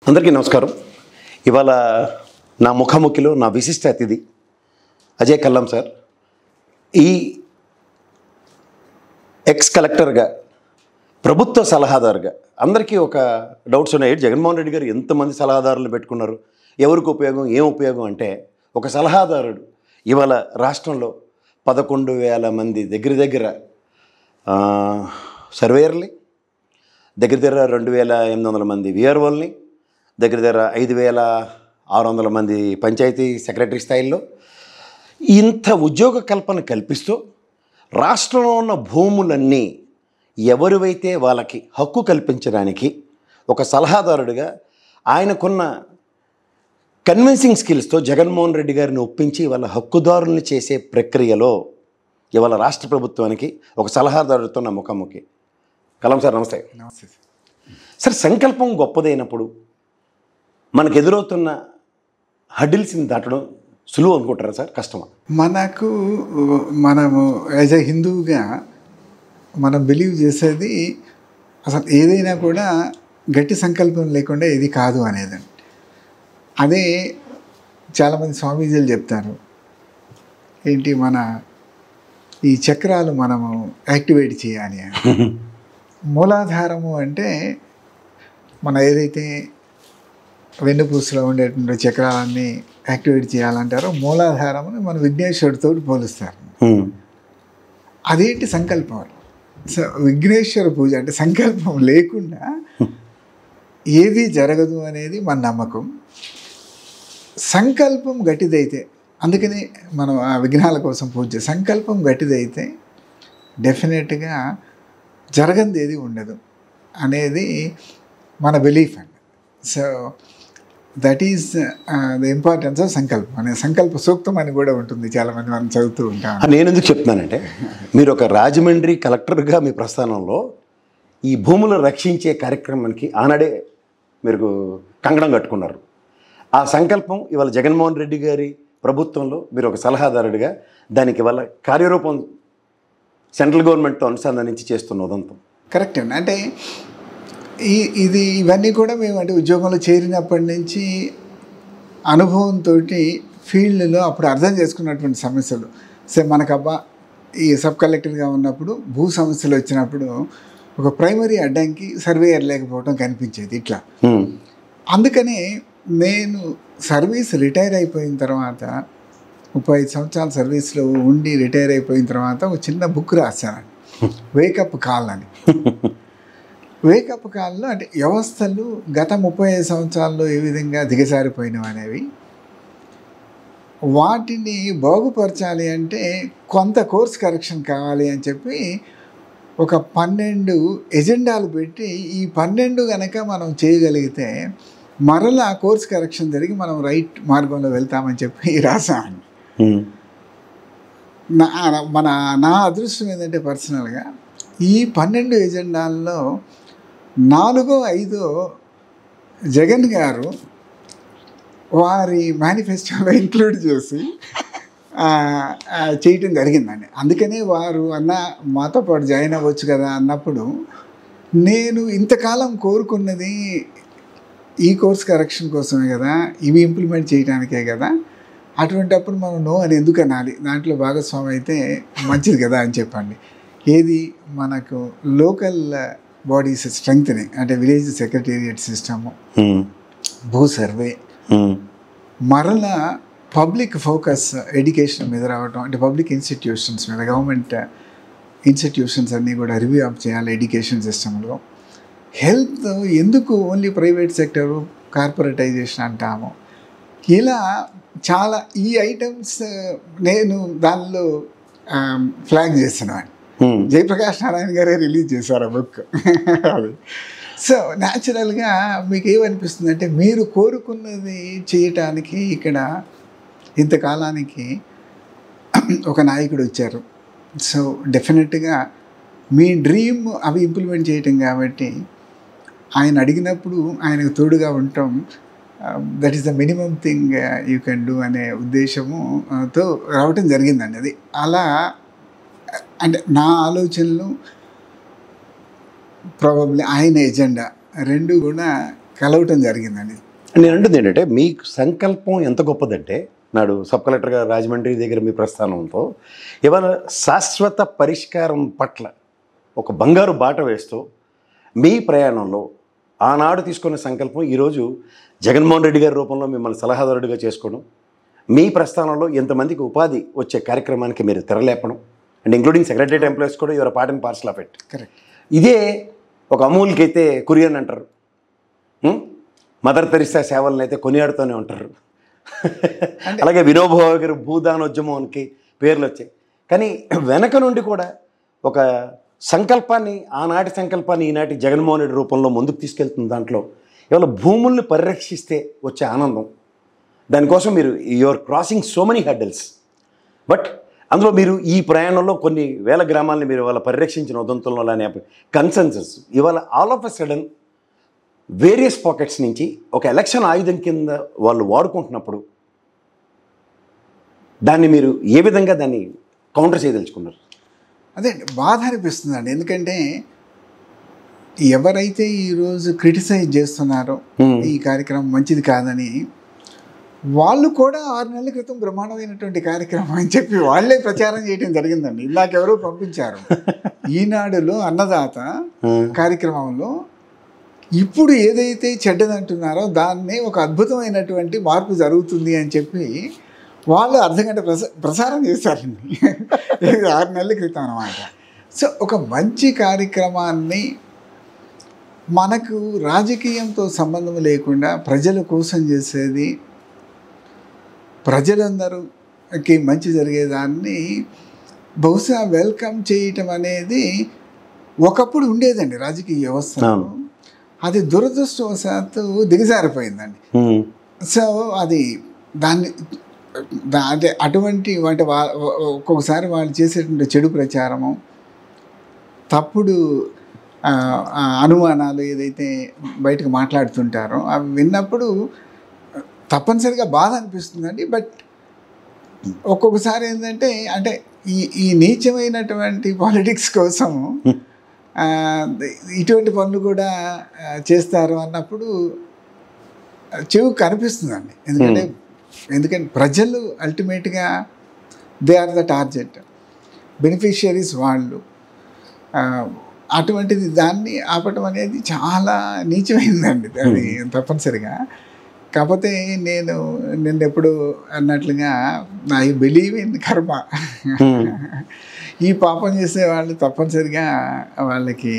అందరికీ నమస్కారం. ఇవాళ నా ముఖాముఖిలో నా విశిష్ట అతిథి అజయ్ కల్లం సార్. ఈ ఎక్స్ కలెక్టర్గా, ప్రభుత్వ సలహాదారుగా అందరికీ ఒక డౌట్స్ ఉన్నాయి. జగన్మోహన్ రెడ్డి గారు ఎంతమంది సలహాదారులు పెట్టుకున్నారు, ఎవరికి ఉపయోగం, ఏం ఉపయోగం అంటే ఒక సలహాదారుడు ఇవాళ రాష్ట్రంలో 11,000 మంది దగ్గర సర్వేయర్ని, దగ్గర 2,800 మంది విఆర్ఓల్ని, దగ్గర 5,600 మంది పంచాయతీ సెక్రటరీ స్థాయిలో ఇంత ఉద్యోగ కల్పన కల్పిస్తూ రాష్ట్రంలో ఉన్న భూములన్నీ ఎవరివైతే వాళ్ళకి హక్కు కల్పించడానికి ఒక సలహాదారుడిగా ఆయనకున్న కన్విన్సింగ్ స్కిల్స్తో జగన్మోహన్ రెడ్డి గారిని ఒప్పించి వాళ్ళ హక్కుదారుల్ని చేసే ప్రక్రియలో ఇవాళ రాష్ట్ర ప్రభుత్వానికి ఒక సలహాదారుడితో నా ముఖాముఖి. కలం సార్ నమస్తే. నమస్తే సార్, సంకల్పం గొప్పదైనప్పుడు మనకు ఎదురవుతున్న హడిల్స్ని దాటడం సులువు అనుకుంటారా సార్, కష్టమా? మనము యాజ్ ఎ హిందువుగా మనం బిలీవ్ చేసేది అసలు ఏదైనా కూడా గట్టి సంకల్పం లేకుండా ఇది కాదు అనేదండి. అదే చాలామంది స్వామీజీలు చెప్తారు, ఏంటి మన ఈ చక్రాలు మనము యాక్టివేట్ చేయాలి అని. మూలాధారము అంటే మన ఏదైతే వెన్నుపూసలో ఉండేటువంటి చక్రాలన్నీ యాక్టివేట్ చేయాలంటారో మూలాధారముని మన విఘ్నేశ్వరుడితో పోలుస్తారు. అదేంటి సంకల్పం. సో విఘ్నేశ్వర పూజ అంటే సంకల్పం లేకుండా ఏది జరగదు అనేది మన నమ్మకం. సంకల్పం గట్టిదైతే, అందుకని మనం ఆ విఘ్నాల కోసం పూజ చేస్తాం. సంకల్పం గట్టిదైతే డెఫినెట్గా జరగంది ఏది ఉండదు అనేది మన బిలీఫ్ అండి. So that is the importance of సంకల్పం అనే సంకల్ప సూక్తం అని కూడా ఉంటుంది, చాలామంది మనం చదువుతూ ఉంటాం. నేను ఎందుకు చెప్తున్నానంటే, మీరు ఒక రాజమండ్రి కలెక్టర్గా మీ ప్రస్థానంలో ఈ భూములను రక్షించే కార్యక్రమానికి ఆనాడే మీరు కంగణం కట్టుకున్నారు. ఆ సంకల్పం ఇవాళ జగన్మోహన్ రెడ్డి గారి ప్రభుత్వంలో మీరు ఒక సలహాదారుడిగా దానికి ఇవాళ కార్యరూపం సెంట్రల్ గవర్నమెంట్తో అనుసంధానించి చేస్తున్న ఉదంతం కరెక్ట్ అండి. అంటే ఇవన్నీ కూడా మేము అంటే ఉద్యోగంలో చేరినప్పటి నుంచి అనుభవంతో ఫీల్డ్లో అప్పుడు అర్థం చేసుకున్నటువంటి సమస్యలు. సో మనకబ్బా ఈ సబ్ కలెక్టర్గా ఉన్నప్పుడు భూ సమస్యలు వచ్చినప్పుడు ఒక ప్రైమరీ అడ్డంకి సర్వేయర్ లేకపోవడం కనిపించేది ఇట్లా. అందుకనే నేను సర్వీస్ రిటైర్ అయిపోయిన తర్వాత 35 సంవత్సరాల సర్వీస్లో ఉండి రిటైర్ అయిపోయిన తర్వాత ఒక చిన్న బుక్ రాశాను, వేకప్ కాల్ అని. వేకప్ కాల్లో అంటే వ్యవస్థలు గత 35 సంవత్సరాల్లో ఏ విధంగా దిగజారిపోయినవి అనేవి, వాటిని బాగుపరచాలి అంటే కొంత కోర్స్ కరెక్షన్ కావాలి అని చెప్పి ఒక 12 ఎజెండాలు పెట్టి, ఈ 12 కనుక మనం చేయగలిగితే మరలా కోర్స్ కరెక్షన్ జరిగి మనం రైట్ మార్గంలో వెళ్తామని చెప్పి రాసాను. నా అదృష్టం ఏంటంటే పర్సనల్గా ఈ 12 ఎజెండాల్లో 4, 5 జగన్ గారు వారి మేనిఫెస్టోలో ఇంక్లూడ్ చేసి చేయటం జరిగిందండి. అందుకనే వారు మాతో పాటు జాయిన్ అవ్వచ్చు కదా అన్నప్పుడు, నేను ఇంతకాలం కోరుకున్నది ఈ కోర్స్ కరెక్షన్ కోసమే కదా, ఇవి ఇంప్లిమెంట్ చేయడానికే కదా, అటువంటప్పుడు మనం నో అని ఎందుకు అనాలి, దాంట్లో భాగస్వామి అయితే మంచిది కదా అని చెప్పండి. ఏది మనకు లోకల్ బాడీస్ స్ట్రెంగ్త్నింగ్ అంటే విలేజ్ సెక్రటేరియట్ సిస్టము, భూ సర్వే, మరలా పబ్లిక్ ఫోకస్ ఎడ్యుకేషన్ మీద రావటం, అంటే పబ్లిక్ ఇన్స్టిట్యూషన్స్ మీద, గవర్నమెంట్ ఇన్స్టిట్యూషన్స్ అన్నీ కూడా రివ్యూ అప్ చేయాలి ఎడ్యుకేషన్ సిస్టంలో. హెల్త్ ఎందుకు ఓన్లీ ప్రైవేట్ సెక్టరు, కార్పొరేటైజేషన్ అంటాము, ఇలా చాలా ఈ ఐటమ్స్ నేను దానిలో ఫ్లాగ్ చేస్తున్నాను. జయప్రకాష్ నారాయణ గారే రిలీజ్ చేశారు ఆ బుక్. అది సో న్యాచురల్గా మీకు ఏమనిపిస్తుంది అంటే, మీరు కోరుకున్నది చేయటానికి ఇక్కడ ఇంతకాలానికి ఒక నాయకుడు వచ్చారు. సో డెఫినెట్గా మీ డ్రీమ్ అవి ఇంప్లిమెంట్ చేయటం కాబట్టి ఆయన అడిగినప్పుడు ఆయనకు తోడుగా ఉండటం, that is the minimum thing you can do అనే ఉద్దేశముతో రావటం జరిగిందండి. అది అలా అంటే నా ఆలోచనలు ప్రాబబ్లీ ఆయన ఎజెండా రెండు కూడా కలవటం జరిగిందండి. నేను అంటుంది ఏంటంటే మీ సంకల్పం ఎంత గొప్పదంటే నాడు సబ్ కలెక్టర్గా రాజమండ్రి దగ్గర మీ ప్రస్థానంతో ఇవాళ శాశ్వత పరిష్కారం పట్ల ఒక బంగారు బాట వేస్తూ మీ ప్రయాణంలో ఆనాడు తీసుకున్న సంకల్పం ఈరోజు జగన్మోహన్ రెడ్డి గారి రూపంలో మిమ్మల్ని సలహాదారుడిగా చేసుకోవడం, మీ ప్రస్థానంలో ఎంతమందికి ఉపాధి వచ్చే కార్యక్రమానికి మీరు తెరలేపడం, అండ్ ఇంక్లూడింగ్ సెక్రటరియట్ ఎంప్లాయీస్ కూడా your part and parcel of it. Correct. ఇదే ఒక అమూల్కి అయితే కురియన్ అంటారు, మదర్ తెరిసా సేవలను అయితే కొనియాడుతూనే ఉంటారు. అలాగే వినోభావ గారు భూదానోద్యమానికి పేర్లు వచ్చాయి. కానీ వెనక నుండి కూడా ఒక సంకల్పాన్ని, ఆనాటి సంకల్పాన్ని ఈనాటి జగన్మోహన్ రెడ్డి రూపంలో ముందుకు తీసుకెళ్తున్న దాంట్లో ఇవాళ భూముల్ని పరిరక్షిస్తే వచ్చే ఆనందం, దానికోసం మీరు your crossing so many hurdles. But అందులో మీరు ఈ ప్రయాణంలో కొన్ని వేల గ్రామాలని మీరు ఇవాళ పరిరక్షించిన ఉదంతంలో అనే కన్సెన్సస్ ఇవాళ all of a sudden various pockets నుంచి ఒక ఎలక్షన్ ఆయుధం కింద వాళ్ళు వాడుకుంటున్నప్పుడు దాన్ని మీరు ఏ విధంగా దాన్ని కౌంటర్ చేయదలుచుకున్నారు? అదే బాధ అనిపిస్తుందండి. ఎందుకంటే ఎవరైతే ఈరోజు క్రిటిసైజ్ చేస్తున్నారో ఈ కార్యక్రమం మంచిది కాదని, వాళ్ళు కూడా 6 నెలల క్రితం బ్రహ్మాండమైనటువంటి కార్యక్రమం అని చెప్పి వాళ్ళే ప్రచారం చేయడం జరిగిందండి. ఇందాకెవరో పంపించారు ఈనాడులో అన్నదాత కార్యక్రమంలో ఇప్పుడు ఏదైతే చెడ్డదంటున్నారో దాన్ని ఒక అద్భుతమైనటువంటి మార్పు జరుగుతుంది అని చెప్పి వాళ్ళు అర్ధగంట ప్రసారం చేశారండి. 6 నెలల క్రితం అన్నమాట. సో ఒక మంచి కార్యక్రమాన్ని మనకు రాజకీయంతో సంబంధం లేకుండా ప్రజల కోసం చేసేది, ప్రజలందరికీ మంచి జరిగేదాన్ని బహుశా వెల్కమ్ చేయటం అనేది ఒకప్పుడు ఉండేదండి రాజకీయ వ్యవస్థలో. అది దురదృష్టవశాత్తు దిగజారిపోయిందండి. సో అది దాన్ని అంటే అటువంటి అంటే ఒక్కొక్కసారి వాళ్ళు చేసేటువంటి చెడు ప్రచారము, తప్పుడు అనుమానాలు ఏదైతే బయటకు మాట్లాడుతుంటారో అవి విన్నప్పుడు తప్పనిసరిగా బాధ అనిపిస్తుందండి. బట్ ఒక్కొక్కసారి ఏంటంటే అంటే ఈ నీచమైనటువంటి పాలిటిక్స్ కోసం ఇటువంటి పనులు కూడా చేస్తారు అన్నప్పుడు చెవు కనిపిస్తుందండి. ఎందుకంటే ప్రజలు అల్టిమేట్గా they are the target, beneficiaries వాళ్ళు. అటువంటిది దాన్ని ఆపటం అనేది చాలా నీచమైందండి అది తప్పనిసరిగా. కాకపోతే నేను ఎప్పుడు అన్నట్లుగా ఐ బిలీవ్ ఇన్ కర్మ. ఈ పాపం చేసే వాళ్ళు తప్పనిసరిగా వాళ్ళకి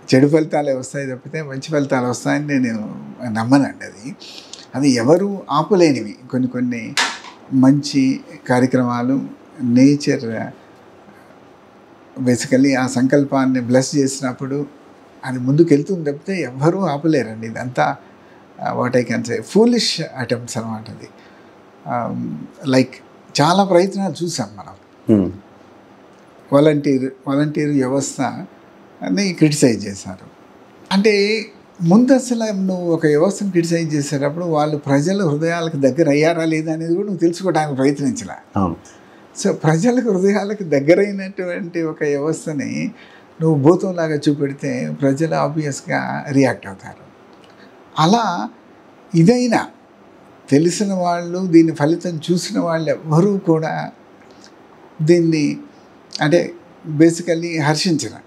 చెడు ఫలితాలే వస్తాయి తప్పితే మంచి ఫలితాలు వస్తాయని నేను నమ్మనండి. అది ఎవరు ఆపలేనివి. కొన్ని మంచి కార్యక్రమాలు నేచర్ బేసికల్లీ ఆ సంకల్పాన్ని బ్లెస్ చేసినప్పుడు అది ముందుకు వెళ్తుంది తప్పితే ఎవ్వరూ ఆపలేరండి. ఇదంతా what I can say foolish attempts అనమాట. అది లైక్ చాలా ప్రయత్నాలు చూసాం మనం. వాలంటీర్ వ్యవస్థ అని క్రిటిసైజ్ చేశారు. అంటే ముందు అసలు నువ్వు ఒక వ్యవస్థను క్రిటిసైజ్ చేసేటప్పుడు వాళ్ళు ప్రజల హృదయాలకు దగ్గర అయ్యారా లేదా అనేది కూడా నువ్వు తెలుసుకోవడానికి ప్రయత్నించలే. సో ప్రజలకు హృదయాలకు దగ్గరైనటువంటి ఒక వ్యవస్థని నువ్వు భూతంలాగా చూపెడితే ప్రజలు ఆబ్వియస్గా రియాక్ట్ అవుతారు. అలా ఇదైనా తెలిసిన వాళ్ళు, దీని ఫలితం చూసిన వాళ్ళు ఎవ్వరూ కూడా దీన్ని అంటే బేసికల్లీ హర్షించరు.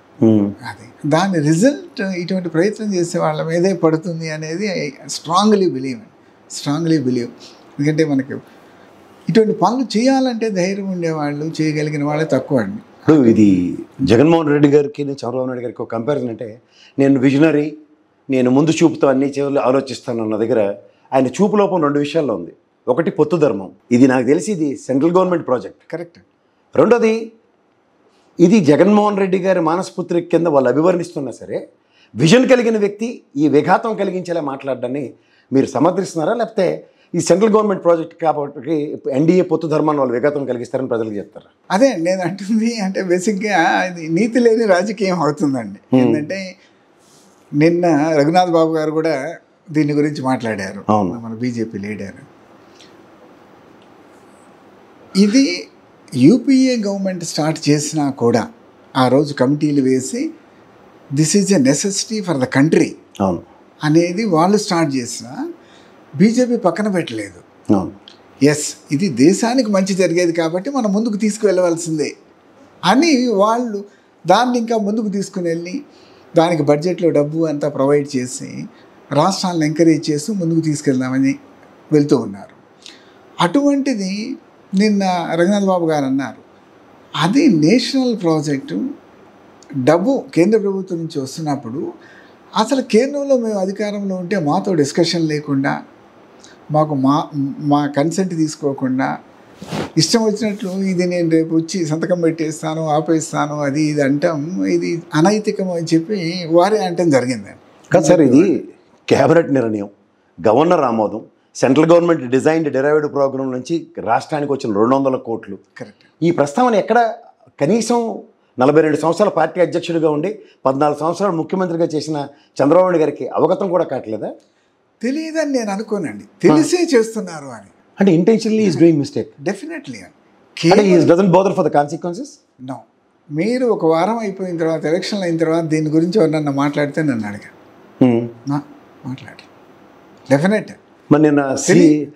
అది దాని రిజల్ట్ ఇటువంటి ప్రయత్నం చేసే వాళ్ళ మీదే పడుతుంది అనేది స్ట్రాంగ్లీ బిలీవ్. ఎందుకంటే మనకి ఇటువంటి పనులు చేయాలంటే ధైర్యం ఉండేవాళ్ళు, చేయగలిగిన వాళ్ళే తక్కువ అండి. ఇప్పుడు ఇది జగన్మోహన్ రెడ్డి గారికి చంద్రబాబు నాయుడు గారికి ఒక కంపారిజన్ అంటే, నేను విజనరీ, నేను ముందు చూపుతో అన్ని చేయాలి ఆలోచిస్తాను అన్న దగ్గర ఆయన చూపు లోపం 2 విషయాల్లో ఉంది. ఒకటి పొత్తు ధర్మం, ఇది నాకు తెలిసి ఇది సెంట్రల్ గవర్నమెంట్ ప్రాజెక్ట్, కరెక్ట్. రెండోది ఇది జగన్మోహన్ రెడ్డి గారి మానసపుత్రిక కింద వాళ్ళు అభివర్ణిస్తున్నా సరే విజన్ కలిగిన వ్యక్తి ఈ విఘాతం కలిగించేలా మాట్లాడడాన్ని మీరు సమర్థిస్తున్నారా, లేకపోతే ఈ సెంట్రల్ గవర్నమెంట్ ప్రాజెక్ట్ కాబట్టి ఎన్డీఏ పొత్తు ధర్మాన్ని వాళ్ళు విఘాతం కలిగిస్తారని ప్రజలకు చెప్తారా? అదే నేను అంటుంది. అంటే బేసిక్గా ఇది నీతి లేని రాజకీయం అవుతుందండి. ఏంటంటే నిన్న రఘునాథ్ బాబు గారు కూడా దీని గురించి మాట్లాడారు, మన బీజేపీ లీడర్. ఇది యూపీఏ గవర్నమెంట్ స్టార్ట్ చేసినా కూడా ఆ రోజు కమిటీలు వేసి this is a necessity for the country. అవును, అనేది వాళ్ళు స్టార్ట్ చేసిన బీజేపీ పక్కన పెట్టలేదు. అవును. ఎస్, ఇది దేశానికి మంచి జరిగేది కాబట్టి మనం ముందుకు తీసుకువెళ్ళవలసిందే అని వాళ్ళు దాన్ని ఇంకా ముందుకు తీసుకుని వెళ్ళి దానికి బడ్జెట్లో డబ్బు అంతా ప్రొవైడ్ చేసి రాష్ట్రాలను ఎంకరేజ్ చేస్తూ ముందుకు తీసుకెళ్దామని వెళ్తూ ఉన్నారు. అటువంటిది నిన్న రఘునాథ్ బాబు గారు అన్నారు, అది నేషనల్ ప్రాజెక్టు, డబ్బు కేంద్ర ప్రభుత్వం నుంచి వస్తున్నప్పుడు అసలు కేంద్రంలో మేము అధికారంలో ఉంటే మాతో డిస్కషన్ లేకుండా, మాకు మా కన్సెంట్ తీసుకోకుండా ఇష్టం వచ్చినట్లు ఇది నేను రేపు వచ్చి సంతకం పెట్టేస్తాను, ఆపేస్తాను, అది ఇది అంటాం, ఇది అనైతికం అని చెప్పి వారే అంటాం జరిగిందండి. కాదు సార్, ఇది కేబినెట్ నిర్ణయం, గవర్నర్ ఆమోదం, central government designed derived programme నుంచి రాష్ట్రానికి వచ్చిన 200 కోట్లు. కరెక్ట్. ఈ ప్రస్తావన ఎక్కడ కనీసం 42 సంవత్సరాల పార్టీ అధ్యక్షుడిగా ఉండి 14 సంవత్సరాలు ముఖ్యమంత్రిగా చేసిన చంద్రబాబు నాయుడు గారికి అవగతం కూడా కావట్లేదా? తెలియదని నేను అనుకోనండి, తెలిసే చేస్తున్నారు అని. అంటే intentionally is doing mistake. Definitely అంటే ఈ doesn't bother for the consequences. No, మీరు ఒక వారం అయిపోయిన తర్వాత, ఎలక్షన్లు అయిన తర్వాత దీని గురించి ఎవరన్నా మాట్లాడితే నన్ను అడిగా, మాట్లాడి డెఫినెట్. మరి నిన్న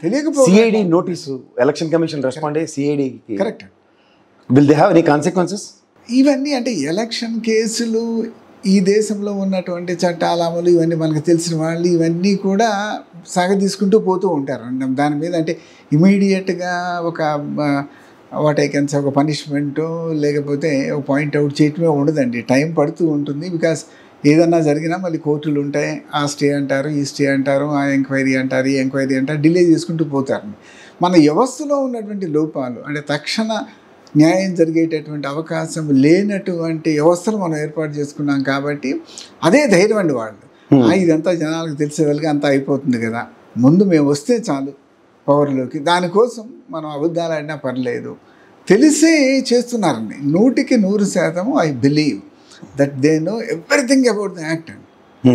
తెలియకపోతే CID notice, election commission respond అయ్యి సిఐడికి correct. Will they have any consequences? ఇవన్నీ అంటే ఎలక్షన్ కేసులు, ఈ దేశంలో ఉన్నటువంటి చట్టాల అమలు, ఇవన్నీ మనకు తెలిసిన వాళ్ళు ఇవన్నీ కూడా సాగదీసుకుంటూ పోతూ ఉంటారు. దాని మీద అంటే ఇమీడియట్గా ఒక వాట్ ఐ కెన్ సే ఒక పనిష్మెంటు లేకపోతే ఒక పాయింట్అవుట్ చేయటమే ఉండదండి, టైం పడుతూ ఉంటుంది. బికాస్ ఏదన్నా జరిగినా మళ్ళీ కోర్టులు ఉంటాయి, ఆ స్టే అంటారు, ఈ స్టే అంటారు, ఆ ఎంక్వైరీ అంటారు, ఈ ఎంక్వైరీ అంటారు, డిలే చేసుకుంటూ పోతారు. మన వ్యవస్థలో ఉన్నటువంటి లోపాలు అంటే తక్షణ న్యాయం జరిగేటటువంటి అవకాశం లేనటువంటి వ్యవస్థను మనం ఏర్పాటు చేసుకున్నాం కాబట్టి అదే ధైర్యం అండి వాళ్ళు. ఇదంతా జనాలకు తెలిసేవాళ్ళకి అంతా అయిపోతుంది కదా, ముందు మేము వస్తే చాలు పవర్లోకి, దానికోసం మనం అబద్ధాలు ఆడినా పర్లేదు, తెలిసే చేస్తున్నారండి. 100% I believe that they know everything about the act అండి.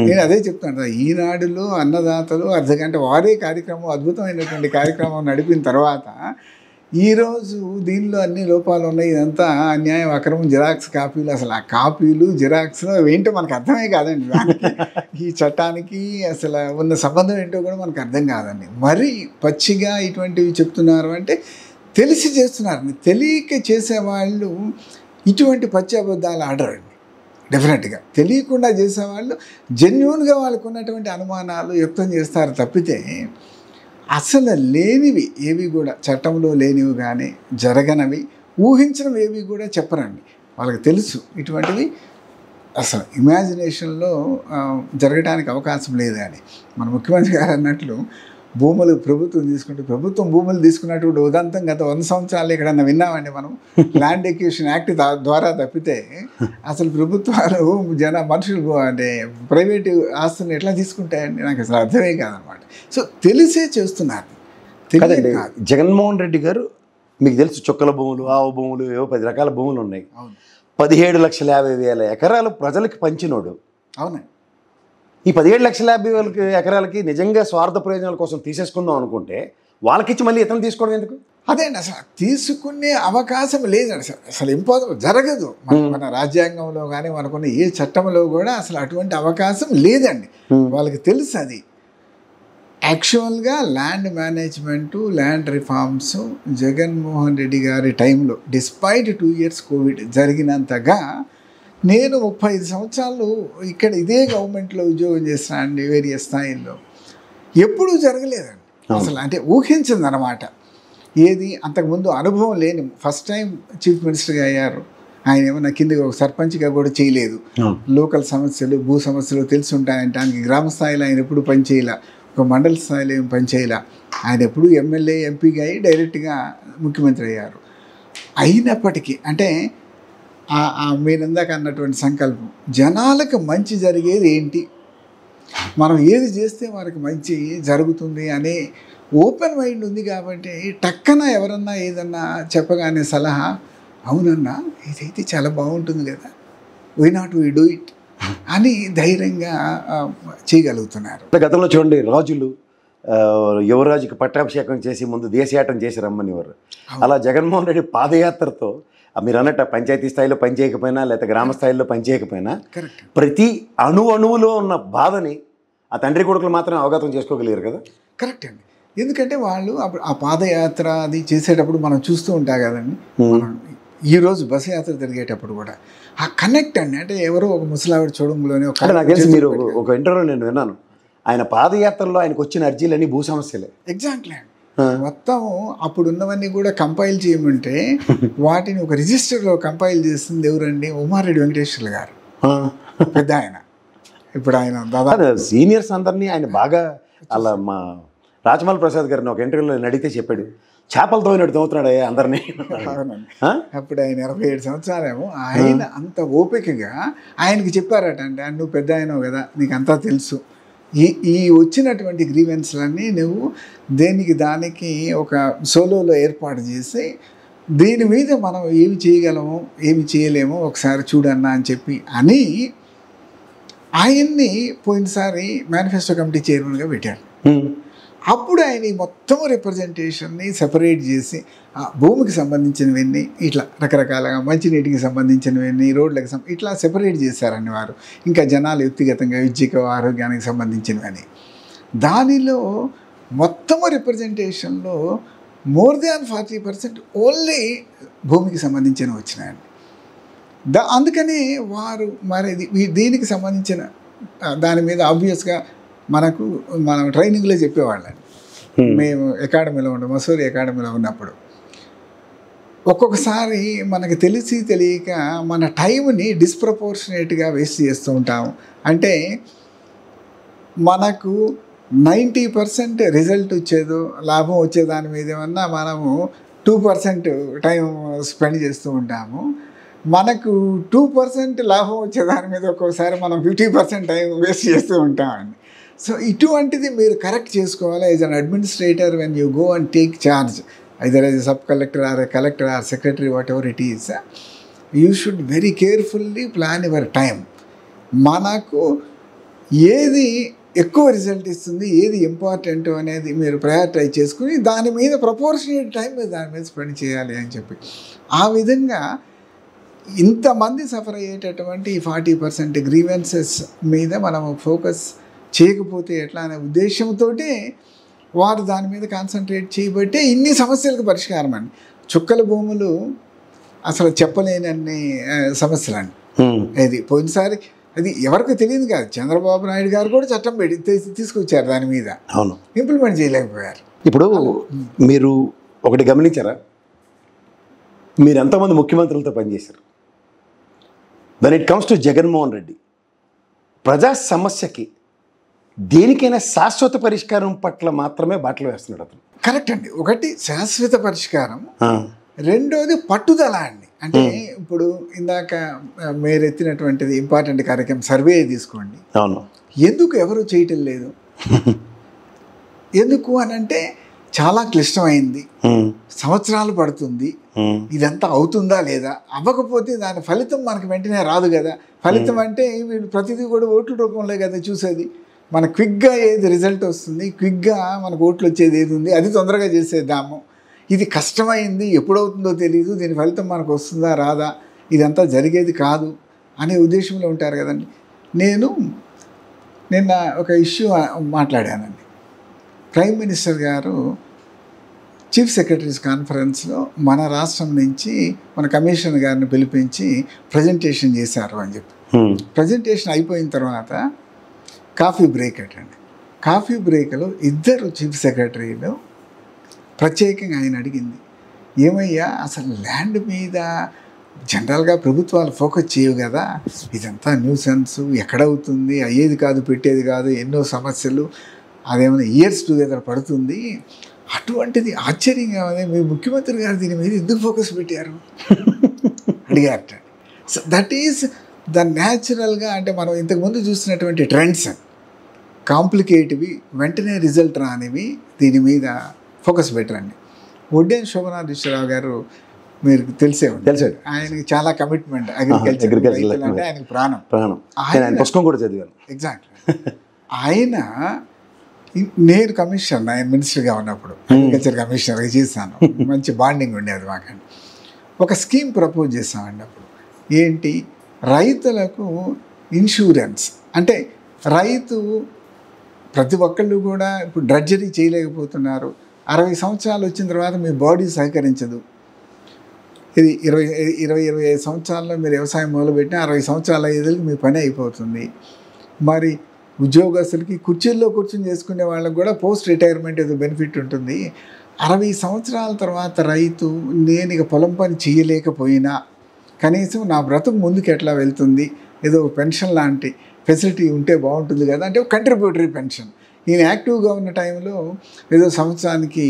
నేను అదే చెప్తాను, ఈనాడులో అన్నదాతలు అర్ధగంట వారే కార్యక్రమం, అద్భుతమైనటువంటి కార్యక్రమం నడిపిన తర్వాత ఈరోజు దీనిలో అన్ని లోపాలు ఉన్నాయి, ఇదంతా అన్యాయం, అక్రమం, జిరాక్స్ కాపీలు, అసలు ఆ కాపీలు జిరాక్స్లో ఏంటో మనకు అర్థమే కాదండి. దానికి ఈ చట్టానికి అసలు ఉన్న సంబంధం ఏంటో కూడా మనకు అర్థం కాదండి. మరి పచ్చిగా ఇటువంటివి చెప్తున్నారు అంటే తెలిసి చేస్తున్నారండి. తెలియక చేసేవాళ్ళు ఇటువంటి పచ్చి అబద్ధాలు ఆడరండి. డెఫినెట్గా తెలియకుండా చేసేవాళ్ళు జెన్యూన్గా వాళ్ళకు ఉన్నటువంటి అనుమానాలు వ్యక్తం చేస్తారు తప్పితే అసలు లేనివి ఏవి కూడా, చట్టంలో లేనివి కానీ జరగనవి, ఊహించినవి ఏవి కూడా చెప్పరండి. వాళ్ళకి తెలుసు ఇటువంటివి అసలు ఇమాజినేషన్లో జరగడానికి అవకాశం లేదు అని. మన ముఖ్యమంత్రి గారు అన్నట్లు భూములు ప్రభుత్వం తీసుకుంటే, ప్రభుత్వం భూములు తీసుకున్నటువంటి ఉదంతం గత 100 సంవత్సరాలు ఎక్కడన్నా విన్నామండి మనం? ల్యాండ్ ఎక్విజిషన్ యాక్ట్ ద్వారా తప్పితే అసలు ప్రభుత్వాలు మనుషులు అంటే ప్రైవేటు ఆస్తులను ఎట్లా తీసుకుంటాయండి? నాకు అసలు అర్థమే కాదనమాట. సో తెలిసే చేస్తున్నారు. కదండి, జగన్మోహన్ రెడ్డి గారు మీకు తెలుసు చుక్కల భూములు, ఆవు భూములు, ఏవో 10 రకాల భూములు ఉన్నాయి. 17,50,000 ఎకరాలు ప్రజలకు పంచినోడు. అవునండి. ఈ 17,50,000 ఎకరాలకి నిజంగా స్వార్థ ప్రయోజనాల కోసం తీసేసుకుందాం అనుకుంటే వాళ్ళకిచ్చి మళ్ళీ ఇతను తీసుకోవడం ఎందుకు? అదే అండి, అసలు తీసుకునే అవకాశం లేదండి. అసలు ఇంపాసిబుల్, జరగదు. మన రాజ్యాంగంలో కానీ మనకున్న ఏ చట్టంలో కూడా అసలు అటువంటి అవకాశం లేదండి. వాళ్ళకి తెలుసు అది. యాక్చువల్గా land management, land reforms Jaganmohan Reddy గారి టైంలో డిస్పైట్ 2 years కోవిడ్ జరిగినంతగా నేను 35 సంవత్సరాలు ఇక్కడ ఇదే గవర్నమెంట్లో ఉద్యోగం చేస్తున్నా అండి, వేరియస్ స్థాయిల్లో, ఎప్పుడూ జరగలేదండి అసలు. అంటే ఊహించిందనమాట. ఏది అంతకుముందు అనుభవం లేని, ఫస్ట్ టైం చీఫ్ మినిస్టర్గా అయ్యారు ఆయన, ఏమన్నా కిందకి ఒక సర్పంచ్గా కూడా చేయలేదు. లోకల్ సమస్యలు, భూ సమస్యలు తెలిసి ఉంటాయంటానికి గ్రామ స్థాయిలో ఆయన ఎప్పుడు పనిచేయలే, ఒక మండల స్థాయిలో ఏం పనిచేయలే. ఆయన ఎప్పుడు ఎమ్మెల్యే, ఎంపీగా అయ్యి డైరెక్ట్గా ముఖ్యమంత్రి అయ్యారు. అయినప్పటికీ అంటే మీరు ఇందాక అన్నటువంటి సంకల్పం, జనాలకు మంచి జరిగేది ఏంటి, మనం ఏది చేస్తే వారికి మంచి జరుగుతుంది అనే ఓపెన్ మైండ్ ఉంది కాబట్టి టక్కన ఎవరన్నా ఏదన్నా చెప్పగానే సలహా, అవునన్నా ఇదైతే చాలా బాగుంటుంది కదా, why not we do it అని ధైర్యంగా చేయగలుగుతున్నారు. గతంలో చూడండి, రాజులు యువరాజుకి పట్టాభిషేకం చేసి ముందు దేశయాటం చేసి రమ్మనివారు. అలా జగన్మోహన్ రెడ్డి పాదయాత్రతో మీరు అన్నట్టు పంచాయతీ స్థాయిలో పనిచేయకపోయినా లేకపోతే గ్రామ స్థాయిలో పనిచేయకపోయినా ప్రతి అణువులో ఉన్న బాధని ఆ తండ్రి కొడుకులు మాత్రం అవగతం చేసుకోగలిగారు కదా. కరెక్ట్ అండి. ఎందుకంటే వాళ్ళు అప్పుడు ఆ పాదయాత్ర అది చేసేటప్పుడు మనం చూస్తూ ఉంటాం కదండి. మనం ఈరోజు బస్సు యాత్ర తిరిగేటప్పుడు కూడా ఆ కనెక్ట్ అండి. అంటే ఎవరో ఒక ముసలావిడ చూడంలోనే అంటే నాకు తెలిసి మీరు ఒక ఇంటర్వ్యూలో నేను విన్నాను, ఆయన పాదయాత్రలో ఆయనకు వచ్చిన అర్జీలన్నీ భూ సమస్యలే. ఎగ్జాక్ట్లీ అండి. మొత్తం అప్పుడు ఉన్నవన్నీ కూడా కంపైల్ చేయమంటే వాటిని ఒక రిజిస్టర్లో కంపైల్ చేస్తుంది ఎవరండి? ఉమారెడ్డి వెంకటేశ్వర్లు గారు, పెద్ద ఆయన. ఇప్పుడు ఆయన దాదాపు సీనియర్స్ అందరినీ ఆయన బాగా అలా మా రాజమౌళి ప్రసాద్ గారిని ఒక ఇంటర్వ్యూలో అడిగితే చెప్పాడు, చేపలు తోయినట్టు తోముతున్నాడు అందరినీ. అవునండి. అప్పుడు ఆయన 27 సంవత్సరాలేమో. ఆయన అంత ఓపికగా ఆయనకి చెప్పారట అండి, నువ్వు పెద్ద అయినావు కదా, నీకు అంతా తెలుసు, ఈ వచ్చినటువంటి గ్రీవెన్స్లన్నీ నువ్వు దేనికి దానికి ఒక సోలోలో ఏర్పాటు చేసి దీని మీద మనం ఏమి చేయగలమో ఏమి చేయలేమో ఒకసారి చూడన్నా అని చెప్పి అని ఆయన్ని పోయినసారి మేనిఫెస్టో కమిటీ చైర్మన్గా పెట్టారు. అప్పుడు ఆయన మొత్తం రిప్రజెంటేషన్ని సెపరేట్ చేసి భూమికి సంబంధించినవన్నీ ఇట్లా రకరకాలుగా మంచినీటికి సంబంధించినవన్నీ రోడ్లకు ఇట్లా సెపరేట్ చేశారండి వారు. ఇంకా జనాలు వ్యక్తిగతంగా విద్యకు ఆరోగ్యానికి సంబంధించినవని. దానిలో మొత్తము రిప్రజెంటేషన్లో మోర్ దాన్ 40% ఓన్లీ భూమికి సంబంధించినవి వచ్చినాయండి. అందుకని వారు మరి దీనికి సంబంధించిన దాని మీద ఆబ్వియస్గా మనం ట్రైనింగ్లో చెప్పేవాళ్ళండి. మేము అకాడమీలో మసూరి అకాడమీలో ఉన్నప్పుడు ఒక్కొక్కసారి మనకు తెలిసి తెలియక మన టైంని డిస్ప్రపోర్షనేట్గా వేస్ట్ చేస్తూ ఉంటాము. అంటే మనకు 90% రిజల్ట్ వచ్చేదో లాభం వచ్చే దాని మీద ఏమన్నా మనము 2% టైం స్పెండ్ చేస్తూ ఉంటాము. మనకు 2% లాభం వచ్చే దాని మీద ఒక్కోసారి మనం 50% టైం వేస్ట్ చేస్తూ ఉంటామండి. సో ఇటువంటిది మీరు కరెక్ట్ చేసుకోవాలి. As an administrator when you go and take charge either as a sub collector or a collector or secretary whatever it is, you should very carefully plan your time. మనకు ఏది ఎక్కువ result ఇస్తుంది, ఏది important అనేది మీరు prioritise చేసుకుని దాని మీద ప్రపోర్షనేట్ టైం మీద దాని మీద స్పెండ్ చేయాలి అని చెప్పి ఆ విధంగా ఇంతమంది సఫర్ అయ్యేటటువంటి 40% గ్రీవెన్సెస్ మీద మనము ఫోకస్ చేయకపోతే ఎట్లా అనే ఉద్దేశంతో వారు దాని మీద కాన్సన్ట్రేట్ చేయబట్టే ఇన్ని సమస్యలకు పరిష్కారం అండి. చుక్కల భూములు అసలు చెప్పలేనన్ని సమస్యలు అండి. అది పోయినసారి అది ఎవరికి తెలియదు కాదు. చంద్రబాబు నాయుడు గారు కూడా చట్టం పెట్టి తీసుకొచ్చారు దాని మీద. అవును, ఇంప్లిమెంట్ చేయలేకపోయారు. ఇప్పుడు మీరు ఒకటి గమనించారా, మీరు ఎంతోమంది ముఖ్యమంత్రులతో పనిచేశారు. When it comes to Jaganmohan Reddy, ప్రజా సమస్యకి దేనికైనా శాశ్వత పరిష్కారం పట్ల మాత్రమే బాటలు వేస్తున్నాడు అతను. కరెక్ట్ అండి. ఒకటి శాశ్వత పరిష్కారం, రెండోది పట్టుదల అండి. అంటే ఇప్పుడు ఇందాక మీరు ఎత్తినటువంటిది ఇంపార్టెంట్ కార్యక్రమం సర్వే తీసుకోండి. అవును, ఎందుకు ఎవరు చేయటం లేదు? ఎందుకు అని అంటే చాలా క్లిష్టమైంది, సంవత్సరాలు పడుతుంది, ఇదంతా అవుతుందా లేదా, అవ్వకపోతే దాని ఫలితం మనకు వెంటనే రాదు కదా. ఫలితం అంటే వీళ్ళు ప్రతిదీ కూడా ఓట్ల రూపంలో కదా చూసేది. మన క్విక్గా ఏది రిజల్ట్ వస్తుంది, క్విక్గా మనకు ఓట్లు వచ్చేది ఏది ఉంది అది తొందరగా చేసేద్దాము. ఇది కష్టమైంది, ఎప్పుడవుతుందో తెలియదు, దీని ఫలితం మనకు వస్తుందా రాదా, ఇదంతా జరిగేది కాదు అనే ఉద్దేశంలో ఉంటారు కదండి. నేను నిన్న ఒక ఇష్యూ మాట్లాడానండి. ప్రైమ్ మినిస్టర్ గారు చీఫ్ సెక్రటరీస్ కాన్ఫరెన్స్లో మన రాష్ట్రం నుంచి మన కమిషనర్ గారిని పిలిపించి ప్రజెంటేషన్ చేశారు అని చెప్పి. ప్రజెంటేషన్ అయిపోయిన తర్వాత కాఫీ బ్రేక్ అటండి. కాఫీ బ్రేక్లో ఇద్దరు చీఫ్ సెక్రటరీలు ప్రత్యేకంగా ఆయన అడిగింది, ఏమయ్యా అసలు ల్యాండ్ మీద జనరల్గా ప్రభుత్వాలు ఫోకస్ చేయవు కదా, ఇదంతా న్యూసెన్స్, ఎక్కడవుతుంది, అయ్యేది కాదు పెట్టేది కాదు, ఎన్నో సమస్యలు, అదేమైనా ఇయర్స్ టుగెదర్ పడుతుంది, అటువంటిది ఆశ్చర్యంగా ఉంది మీ ముఖ్యమంత్రి గారు దీని మీద ఎందుకు ఫోకస్ పెట్టారు అడిగారట. సో దట్ ఈస్ ద న్యాచురల్గా, అంటే మనం ఇంతకుముందు చూసినటువంటి ట్రెండ్స్ కాంప్లికేటివి, వెంటనే రిజల్ట్ రానివి దీని మీద ఫోకస్ పెట్టరండి. ఒడ్డేన్ శోభనాథేశ్వరరావు గారు మీరు తెలిసాడు, ఆయనకి చాలా కమిట్మెంట్, అగ్రికల్చర్ అంటే ఆయనకి ప్రాణం. పుస్తకం కూడా చదివాను. ఎగ్జాక్ట్లీ. ఆయన నేను కమిషనర్, ఆయన మినిస్టర్గా ఉన్నప్పుడు అగ్రికల్చర్ కమిషనర్గా చేశాను. మంచి బాండింగ్ ఉండేది మాకండి. ఒక స్కీమ్ ప్రపోజ్ చేసామండి అప్పుడు. ఏంటి, రైతులకు ఇన్సూరెన్స్, అంటే రైతు ప్రతి ఒక్కళ్ళు కూడా ఇప్పుడు డ్రడ్జరీ చేయలేకపోతున్నారు. 60 సంవత్సరాలు వచ్చిన తర్వాత మీ బాడీ సహకరించదు. ఇది 25 సంవత్సరాల్లో మీరు వ్యవసాయం మొదలుపెట్టినా 60 సంవత్సరాల ఐదులకి మీ పని అయిపోతుంది. మరి ఉద్యోగస్తులకి కుర్చీల్లో కూర్చొని చేసుకునే వాళ్ళకి కూడా పోస్ట్ రిటైర్మెంట్ ఏదో బెనిఫిట్ ఉంటుంది. 60 సంవత్సరాల తర్వాత రైతు నేను ఇక పొలం పని చేయలేకపోయినా కనీసం నా బ్రతుకు ముందుకు ఎట్లా వెళ్తుంది, ఏదో పెన్షన్ లాంటి ఫెసిలిటీ ఉంటే బాగుంటుంది కదా అంటే కంట్రిబ్యూటరీ పెన్షన్. ఈయన యాక్టివ్గా ఉన్న టైంలో ఏదో సంవత్సరానికి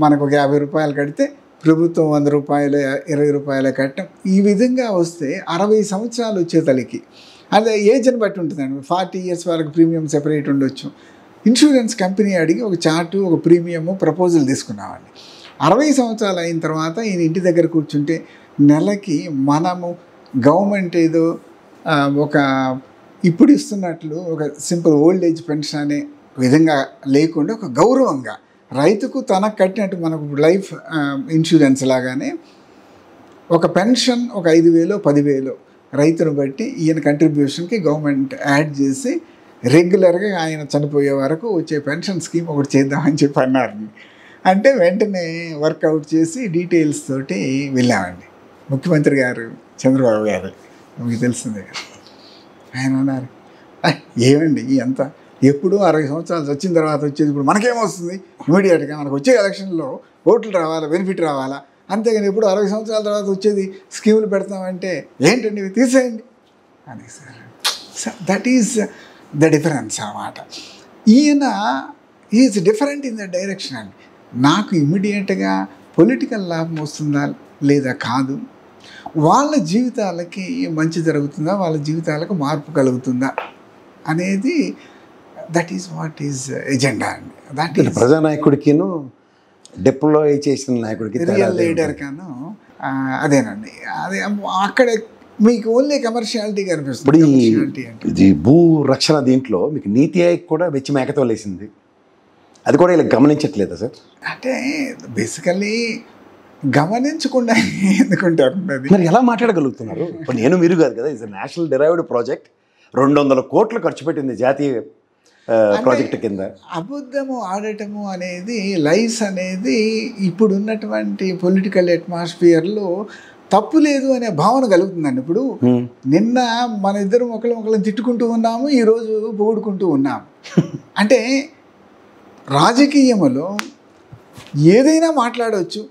మనకు ఒక 50 రూపాయలు కడితే ప్రభుత్వం 100 రూపాయలు 20 రూపాయలు కట్టడం, ఈ విధంగా వస్తే 60 సంవత్సరాలు వచ్చే తలకి అదే ఏజ్ని బట్టి ఉంటుందండి. 40 ఇయర్స్ వరకు ప్రీమియం సెపరేట్ ఉండొచ్చు. ఇన్సూరెన్స్ కంపెనీ అడిగి ఒక చార్టు, ఒక ప్రీమియము ప్రపోజల్ తీసుకున్నామండి. 60 సంవత్సరాలు అయిన తర్వాత ఈయన ఇంటి దగ్గర కూర్చుంటే నెలకి మనము గవర్నమెంట్ ఏదో ఒక ఇప్పుడు ఇస్తున్నట్లు ఒక సింపుల్ ఓల్డ్ ఏజ్ పెన్షన్ అనే విధంగా లేకుండా ఒక గౌరవంగా రైతుకు తనకు కట్టినట్టు మనకు లైఫ్ ఇన్సూరెన్స్ లాగానే ఒక పెన్షన్ ఒక 5,000 10,000 రైతును బట్టి ఈయన కంట్రిబ్యూషన్కి గవర్నమెంట్ యాడ్ చేసి రెగ్యులర్గా ఆయన చనిపోయే వరకు వచ్చే పెన్షన్ స్కీమ్ ఒకటి చేద్దామని చెప్పి అన్నారు. అంటే వెంటనే వర్కౌట్ చేసి డీటెయిల్స్ తోటి వెళ్ళామండి. ముఖ్యమంత్రి గారు చంద్రబాబు గారు మీకు తెలిసిందే కదా, ఆయన అన్నారు ఏమండి ఎంత ఎప్పుడు 60 సంవత్సరాలు వచ్చిన తర్వాత వచ్చేది ఇప్పుడు మనకేమొస్తుంది, ఇమీడియట్గా మనకు వచ్చే ఎలక్షన్లో ఓట్లు రావాలా, బెనిఫిట్ రావాలా, అంతేగాని ఎప్పుడు 60 సంవత్సరాల తర్వాత వచ్చేది స్కీములు పెడతామంటే ఏంటండి ఇవి తీసేయండి అని sir. That is the difference అన్నమాట. ఈయన is different in the direction అండి. నాకు ఇమీడియట్గా పొలిటికల్ లాభం వస్తుందా లేదా కాదు, వాళ్ళ జీవితాలకి మంచి జరుగుతుందా, వాళ్ళ జీవితాలకు మార్పు కలుగుతుందా అనేది that is what is agenda అండి. దట్ ఈస్ ప్రజానాయకుడికిను డిప్లాయ్ చేసిన నాయకుడికి రియల్ లీడర్ కాను అదేనండి. అదే అక్కడ మీకు ఓన్లీ కమర్షియాలిటీ కనిపిస్తుంది. ఇది భూ రక్షణ దీంట్లో మీకు నీతి ఆయోగ్ కూడా వెచ్చి మేకతో లేసింది, అది కూడా ఇలా గమనించట్లేదా సార్? అంటే బేసికల్లీ గమనించకుండా ఎందుకుంటారు, మరి ఎలా మాట్లాడగలుగుతున్నారు? ఇప్పుడు నేను మీరు కాదు కదా, ఇట్స్ నేషనల్ డిరైవ్డ్ ప్రాజెక్ట్, 200 కోట్లు ఖర్చు పెట్టింది జాతీయ ప్రాజెక్ట్ కింద. అబద్ధము ఆడటము అనేది, లైస్ అనేది ఇప్పుడున్నటువంటి పొలిటికల్ అట్మాస్ఫియర్లో తప్పు లేదు అనే భావన కలుగుతుందండి. ఇప్పుడు నిన్న మన ఇద్దరం ఒకళ్ళని తిట్టుకుంటూ ఉన్నాము, ఈరోజు పొగుడుకుంటూ ఉన్నాము. అంటే రాజకీయములో ఏదైనా మాట్లాడవచ్చు,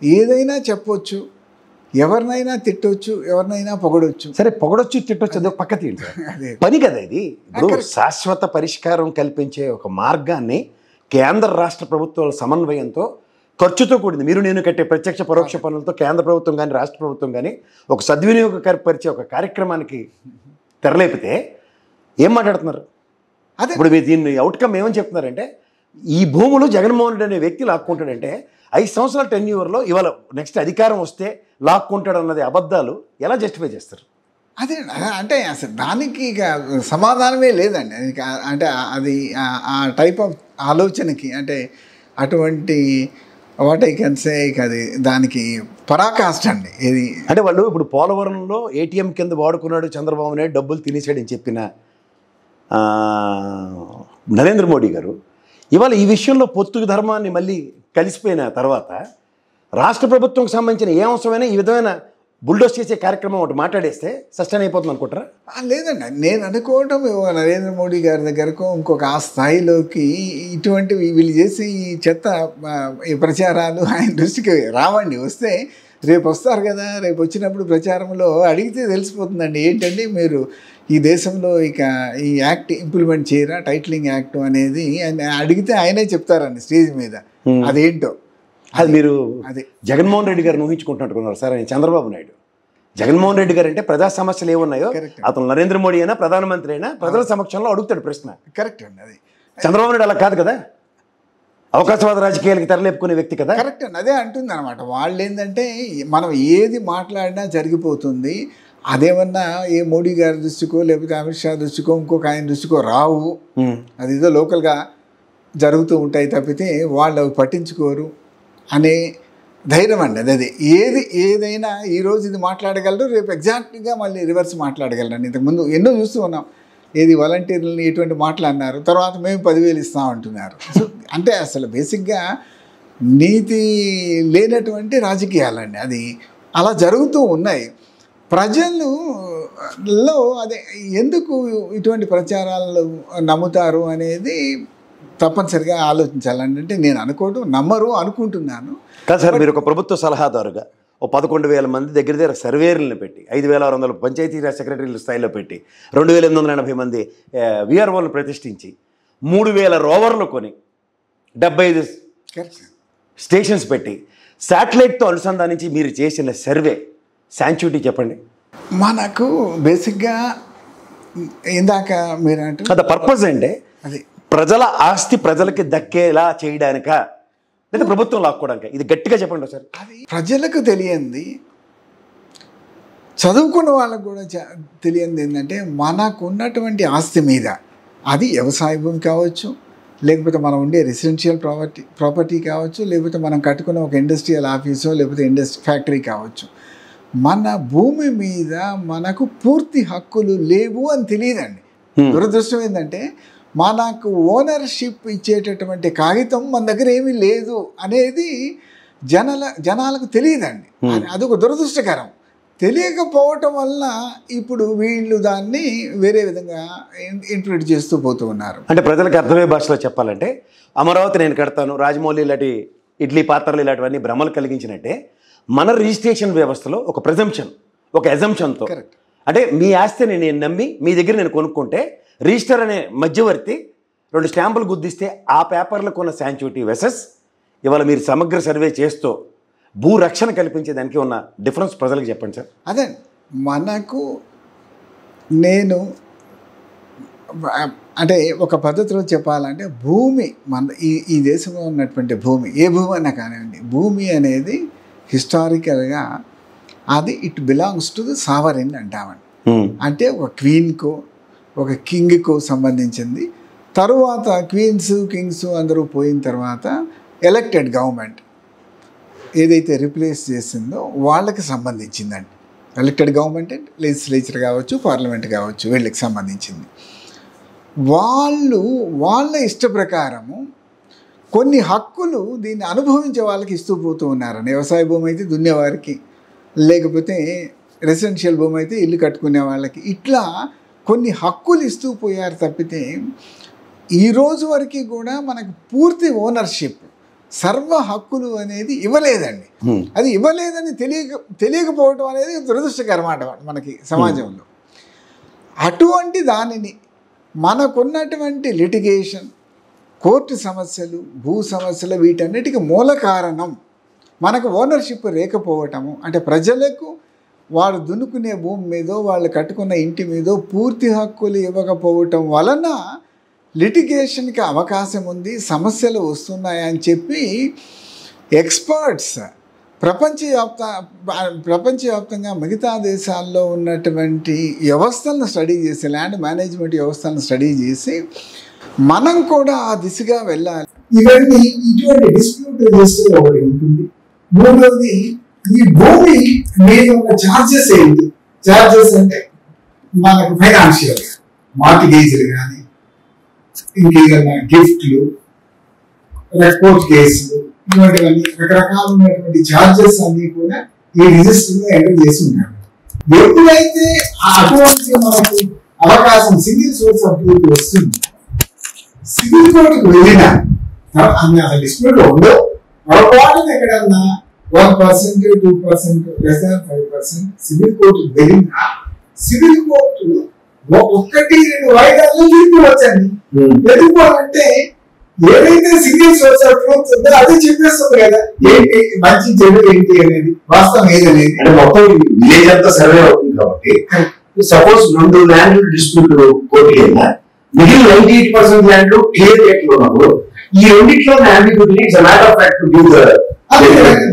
ఏదైనా చెప్పొచ్చు, ఎవరినైనా తిట్టొచ్చు, ఎవరినైనా పొగడొచ్చు. సరే పొగడొచ్చు, తిట్టొచ్చు, అది పక్క తీయండి, పని కదా ఇది. ఇప్పుడు శాశ్వత పరిష్కారం కల్పించే ఒక మార్గాన్ని కేంద్ర రాష్ట్ర ప్రభుత్వాల సమన్వయంతో ఖర్చుతో కూడింది, మీరు నేను కట్టే ప్రత్యక్ష పరోక్ష పనులతో కేంద్ర ప్రభుత్వం కానీ రాష్ట్ర ప్రభుత్వం కానీ ఒక సద్వినియోగపరిచే ఒక కార్యక్రమానికి తెరలేపితే ఏం మాట్లాడుతున్నారు? అదే ఇప్పుడు మీరు దీన్ని అవుట్కమ్ ఏమని చెప్తున్నారంటే, ఈ భూములు జగన్మోహన్ రెడ్డి అనే వ్యక్తి లాక్కుంటాడంటే 5 సంవత్సరాల టెన్యూర్లో ఇవాళ నెక్స్ట్ అధికారం వస్తే లాక్కుంటాడు అన్నది అబద్ధాలు ఎలా జస్టిఫై చేస్తారు? అదే అంటే అసలు దానికి ఇక సమాధానమే లేదండి. అంటే అది ఆ టైప్ ఆఫ్ ఆలోచనకి అంటే అటువంటి వాట్ ఐ కెన్ సే అది దానికి పరాకాష్ట అండి. ఇది అంటే వాళ్ళు ఇప్పుడు పోలవరంలో ఏటీఎం కింద వాడుకున్నాడు చంద్రబాబు నాయుడు, డబ్బులు తినేసాడని చెప్పిన నరేంద్ర మోడీ గారు ఇవాళ ఈ విషయంలో పొత్తు ధర్మాన్ని మళ్ళీ కలిసిపోయిన తర్వాత రాష్ట్ర ప్రభుత్వంకి సంబంధించిన ఏ అంశమైనా ఈ విధమైన బుల్డోస్ చేసే కార్యక్రమం ఒకటి మాట్లాడేస్తే సస్టైన్ అయిపోతుంది అనుకుంటారా? లేదండి, నేను అనుకోవటం నరేంద్ర మోడీ గారి దగ్గరకు ఇంకొక ఆ స్థాయిలోకి ఇటువంటివి వీళ్ళు చేసి ఈ చెత్త ఈ ప్రచారాలు ఆయన దృష్టికి రావండి. వస్తే రేపు వస్తారు కదా, రేపు వచ్చినప్పుడు ప్రచారంలో అడిగితే తెలిసిపోతుందండి. ఏంటండి మీరు ఈ దేశంలో ఇక ఈ యాక్ట్ ఇంప్లిమెంట్ చేయరా, టైటిలింగ్ యాక్ట్ అనేది అడిగితే ఆయనే చెప్తారండి స్టేజ్ మీద అదేంటో. అది మీరు అదే జగన్మోహన్ రెడ్డి గారు ఊహించుకుంటున్నారు సార్. ఆయన చంద్రబాబు నాయుడు, జగన్మోహన్ రెడ్డి గారు అంటే ప్రజా సమస్యలు ఏమున్నాయో అతను నరేంద్ర మోడీ అయినా ప్రధానమంత్రి అయినా ప్రజల సమక్షంలో అడుగుతాడు ప్రశ్న. కరెక్ట్ అండి. అది చంద్రబాబు నాయుడు అలా కాదు కదా, అవకాశవాద రాజకీయాలకి తెరలేపుకునే వ్యక్తి కదా. కరెక్ట్ అండి, అదే అంటుంది అనమాట. వాళ్ళు ఏంటంటే మనం ఏది మాట్లాడినా జరిగిపోతుంది, అదేమన్నా ఏ మోడీ గారి దృష్టికో లేకపోతే అమిత్ షా దృష్టికో ఇంకొక ఆయన దృష్టికో రావు, అదేదో లోకల్గా జరుగుతూ ఉంటాయి తప్పితే వాళ్ళు పట్టించుకోరు అనే ధైర్యం అండి. అది ఏదైనా ఈరోజు ఇది మాట్లాడగలరు, రేపు ఎగ్జాక్ట్గా మళ్ళీ రివర్స్ మాట్లాడగలరు. ఇంతకుముందు ఎన్నో చూస్తూ ఉన్నాం. ఏది వాలంటీర్లని ఇటువంటి మాటలు అన్నారు, తర్వాత మేము 10,000 ఇస్తామంటున్నారు. సో అంటే అసలు బేసిక్గా నీతి లేనటువంటి రాజకీయాలండి. అది అలా జరుగుతూ ఉన్నాయి. ప్రజలలో అదే ఎందుకు ఇటువంటి ప్రచారాలు నమ్ముతారు అనేది తప్పనిసరిగా ఆలోచించాలండి. అంటే నేను అనుకోవడం నమ్మరు అనుకుంటున్నాను. కాదు సార్, మీరు ఒక ప్రభుత్వ సలహాదారుగా ఓ 11,000 మంది దగ్గర సర్వేర్లను పెట్టి 5,600 పంచాయతీరాజ్ సెక్రటరీల స్థాయిలో పెట్టి 2,880 మంది విఆర్ఓలను ప్రతిష్ఠించి 3,000 రోవర్లు కొని 75 స్టేషన్స్ పెట్టి శాటిలైట్తో అనుసంధానించి మీరు చేసిన సర్వే శాంచుటీ చెప్పండి. మనకు బేసిక్గా ఇందాక మీరు అంటే పర్పస్ అంటే అది ప్రజల ఆస్తి ప్రజలకి దక్కేలా చేయడానిక లేదా ప్రభుత్వం లాక్కోవడానికి? ఇది గట్టిగా చెప్పండి సార్. అది ప్రజలకు తెలియంది, చదువుకున్న వాళ్ళకు కూడా తెలియంది ఏంటంటే మనకు ఉన్నటువంటి ఆస్తి మీద, అది వ్యవసాయ భూమి కావచ్చు, లేకపోతే మనం ఉండే రెసిడెన్షియల్ ప్రాపర్టీ కావచ్చు, లేకపోతే మనం కట్టుకున్న ఒక ఇండస్ట్రియల్ ఆఫీసో లేకపోతే ఫ్యాక్టరీ కావచ్చు, మన భూమి మీద మనకు పూర్తి హక్కులు లేవు అని తెలియదండి. దురదృష్టం ఏంటంటే మనకు ఓనర్షిప్ ఇచ్చేటటువంటి కాగితం మన దగ్గర ఏమీ లేదు అనేది జనాలకు తెలియదండి. అదొక దురదృష్టకరం. తెలియకపోవటం వల్ల ఇప్పుడు వీళ్ళు దాన్ని వేరే విధంగా ఇంటర్ప్రిట్ చేస్తూ పోతూ ఉన్నారు. అంటే ప్రజలకు అర్థమయ్యే భాషలో చెప్పాలంటే అమరావతి నేను కడతాను, రాజమౌళి ఇలాంటి ఇడ్లీ పాత్రలు ఇలాంటివన్నీ భ్రమలు కలిగించినట్టే మన రిజిస్ట్రేషన్ వ్యవస్థలో ఒక ప్రిజంప్షన్, ఒక ఎజంప్షన్తో, అంటే మీ ఆస్తిని నేను నమ్మి మీ దగ్గర నేను కొనుక్కుంటే రిజిస్టర్ అనే మధ్యవర్తి 2 స్టాంపులు గుద్దిస్తే ఆ పేపర్లకు ఉన్న శాంచుటీ వెసెస్ ఇవాళ మీరు సమగ్ర సర్వే చేస్తూ భూ రక్షణ కల్పించేదానికి ఉన్న డిఫరెన్స్ ప్రజలకు చెప్పండి సార్. అదే మనకు నేను అంటే ఒక పద్ధతిలో చెప్పాలంటే భూమి మన ఈ దేశంలో ఉన్నటువంటి భూమి, ఏ భూమి అన్నా కానివ్వండి, భూమి అనేది హిస్టారికల్గా అది it belongs to the sovereign అంటామండి. అంటే ఒక క్వీన్కో ఒక కింగ్కో సంబంధించింది. తరువాత క్వీన్స్ కింగ్స్ అందరూ పోయిన తర్వాత ఎలక్టెడ్ గవర్నమెంట్ ఏదైతే రిప్లేస్ చేసిందో వాళ్ళకి సంబంధించిందండి. ఎలక్టెడ్ గవర్నమెంట్ అంటే లెజిస్లేచర్ కావచ్చు, పార్లమెంట్ కావచ్చు, వీళ్ళకి సంబంధించింది. వాళ్ళ ఇష్ట ప్రకారము కొన్ని హక్కులు దీన్ని అనుభవించే వాళ్ళకి ఇస్తూ పోతూ ఉన్నారని. వ్యవసాయ భూమి అయితే దున్నేవారికి, లేకపోతే రెసిడెన్షియల్ భూమి అయితే ఇల్లు కట్టుకునే వాళ్ళకి, ఇట్లా కొన్ని హక్కులు ఇస్తూ పోయారు తప్పితే ఈ రోజు వరకు కూడా మనకు పూర్తి ఓనర్షిప్, సర్వ హక్కులు అనేది ఇవ్వలేదండి. అది ఇవ్వలేదని తెలియకపోవడం అనేది దురదృష్టకరం అన్నమాట మనకి సమాజంలో. అటువంటి దానిని మనకున్నటువంటి లిటిగేషన్, కోర్టు సమస్యలు, భూ సమస్యలు, వీటన్నిటికీ మూల కారణం మనకు ఓనర్షిప్ లేకపోవటము. అంటే ప్రజలకు వాళ్ళు దున్నుకునే భూమి మీదో వాళ్ళు కట్టుకున్న ఇంటి మీదో పూర్తి హక్కులు ఇవ్వకపోవటం వలన లిటిగేషన్కి అవకాశం ఉంది, సమస్యలు వస్తున్నాయని చెప్పి ఎక్స్పర్ట్స్ ప్రపంచవ్యాప్తంగా మిగతా దేశాల్లో ఉన్నటువంటి వ్యవస్థలను స్టడీ చేసి, ల్యాండ్ మేనేజ్మెంట్ వ్యవస్థలను స్టడీ చేసి మనం కూడా ఆ దిశగా వెళ్ళాలి. ఇవన్నీ ఇటువంటి డిస్ప్యూట్ రిజిస్టర్ ఒకటి ఉంటుంది. మూడవది ఈ భూమి మీద ఉన్న ఛార్జెస్ ఏంటి? ఛార్జెస్ అంటే మనకు ఫైనాన్షియల్ మార్టిగేజ్లు కానీ, ఇంకేదైనా గిఫ్ట్లు, కోర్టు కేసులు, ఇటువంటివన్నీ రకరకాలైనటువంటి ఛార్జెస్ అన్ని కూడా ఈ రిజిస్టర్లో ఎంటర్ చేసి ఉంటారు. ఎప్పుడైతే అటువంటి మనకు అవకాశం సింగిల్ సోర్స్ ఆఫ్ ట్రూత్ వస్తుంది, సివిల్ కోర్టుకు వెళ్ళినా అసలు డిస్ప్యూట్ ఉండవు. పొరపాటున ఎక్కడన్నా 1%, 2%, less than 5% సివిల్ కోర్టుకు వెళ్ళినా సివిల్ కోర్టు 1-2 వాయిదాల్లో తీర్పువచ్చండి. ఎందుకంటే ఏదైతే సింగిల్ సోర్స్ ఆఫ్ ట్రూత్ ఉందో అదే చెప్పేస్తుంది కదా, ఏంటి మంచి చెడు ఏంటి అనేది, వాస్తవం ఏదనేది. అంటే మొత్తం విలేజ్ అంతా సర్వే అవుతుంది కాబట్టి సపోజ్ 2 ల్యాండ్ డిస్ప్యూట్ కోర్టుకి వెళ్ళినా మిగిలిన 98% ల్యాండ్ క్లియర్ రేట్లు ఉన్నప్పుడు ఈ రెండిట్లో ambiguity it's matter of fact to give the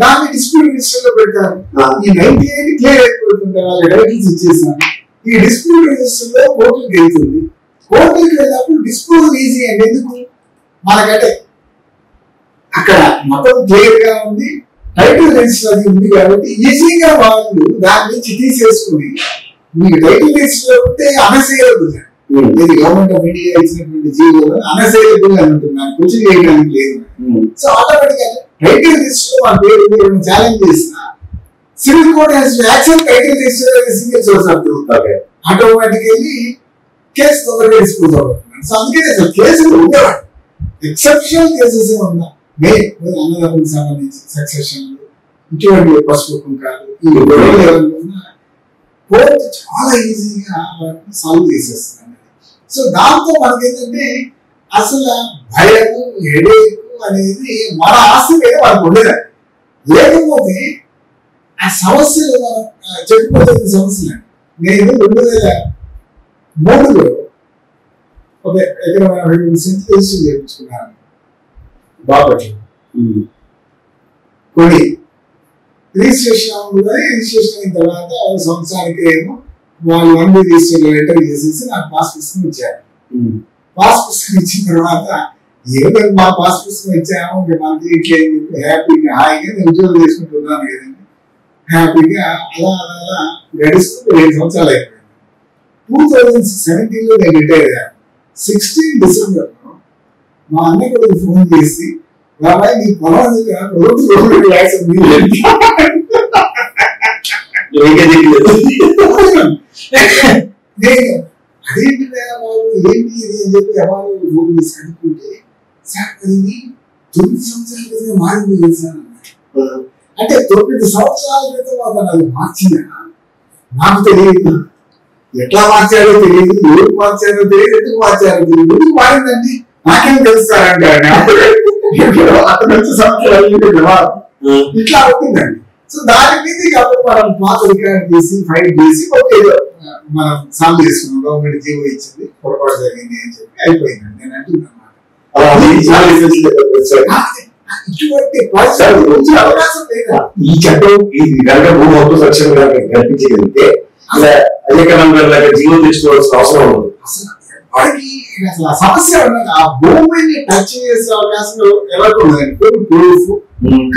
దాన్ని డిస్ప్యూట్ రిజిస్టర్ లో పెడతారు. ఈ 98 క్లియర్ అయిపోతుంది, వాళ్ళు టైటిల్స్ ఇచ్చేసారు. ఈ డిస్ప్యూట్ రిజిస్టర్ లో కోర్టుకి వెళ్తుంది. కోర్టుకి వెళ్ళినప్పుడు డిస్పోజల్ ఈజీ అండి. ఎందుకు? మనకంటే అక్కడ మొత్తం క్లియర్ గా ఉంది, టైటిల్ రిజిస్టర్ అది ఉంది కాబట్టి ఈజీగా వాళ్ళు దాని నుంచి తీసేసుకుని మీకు టైటిల్ రిజిస్టర్ ఉంటే అనసేయబుల్ ఇది గవర్నమెంట్ ఆఫ్ ఇండియా ఇచ్చినటువంటి జీవోలో అనసైలబుల్ అని ఉంటుంది, నాకు క్వశ్చన్ చేయడానికి లేదు. సో ఆటోమేటిక్ టైటిల్ రిజిస్టర్ మన పేరు ఛాలెంజ్ చేసిన civil code has to accept title register as a single source of truth. Automatically case తొందరగా డిస్పోజ్ అవుతుంది. సో అందుకని అసలు కేసులు ఉండేవాడు, ఎక్సెప్షనల్ కేసెస్ ఉన్నా అన్నదానికి సంబంధించి సక్సెషన్ ఇటువంటి పసుపు కుంకాలు ఈ కోర్టు చాలా ఈజీగా వాటిని సాల్వ్ చేసేస్తుంది. సో దాంతో మనకి ఏంటంటే అసలు భయము హెడేక్ అనేది మన ఆస్తి మీద వాళ్ళకి ఉండేది. లేకపోతే ఆ సమస్యలు మనం చెప్పుకోలేని సమస్యలు. నేను 2003లో ఒక ఎకరం 50 సెంట్లు రిజిస్టర్ చేయించుకున్నాను బాపట్ల. కొన్ని రిజిస్ట్రేషన్ అయిన తర్వాత సంవత్సరానికి ఏమో వాళ్ళు 1 రిజిస్టర్ లెటర్ చేసేసి నాకు పాస్ పుస్తకం ఇచ్చారు. పాస్ పుస్తకం ఇచ్చిన తర్వాత ఏదో మా పాస్ పుస్తకం ఇచ్చాము, మనకి ఇట్లా హ్యాపీగా హాయిగా నేను ఉద్యోగం చేసుకుంటున్నాను కదండి, హ్యాపీగా అలా అలా గడిస్తూ 7 సంవత్సరాలు అయిపోయింది. 2017లో నేను రిటైర్ అయ్యాను. 16 డిసెంబర్లో మా అన్న కొడుకు ఫోన్ చేసి, బాబాయ్ నీ పొలం రోజు 2 lakhs ఉంది. నేను అదేంటి బాబు ఏంటి ఇది అని చెప్పి ఎవరు ఫోన్ చేసి అనుకుంటే, సార్ అది 9 సంవత్సరాల క్రితం మారింది చేశాను. అంటే 9 సంవత్సరాల క్రితం అతను అది మార్చిన నాకు తెలియదు, ఎట్లా మార్చారో తెలియదు, ఎవరు మార్చారో తెలియదు, ఎందుకు మార్చారో తెలియదు. ఎందుకు మారిందండి నాకేం తెలుస్తారంటే అతను వచ్చే సంవత్సరాలు ఇట్లా అవుతుందండి. సో దాని మీద కాబట్టి మనం పాత రికార్డ్ చేసి ఫైట్ చేసి ఓకే మనం సాల్వ్ చేసుకున్నాం, గవర్నమెంట్ జీవో ఇచ్చింది, పొరపాటు జరిగింది అని చెప్పి అయిపోయిందండి. నేను అంటున్నాను ఇటువంటి అవకాశం లేదా ఈ చట్టం కనుక భూమి హక్కు సంక్షేమ కల్పించగలిగితే అనేక రంగాల జీవో తెచ్చుకోవాల్సిన అవసరం ఉంది. వాడికి అసలు ఆ సమస్య ఉన్నది, ఆ భూమిని టచ్ చేసే అవకాశం ఎవరికి ఉన్నదండి. ప్రూఫ్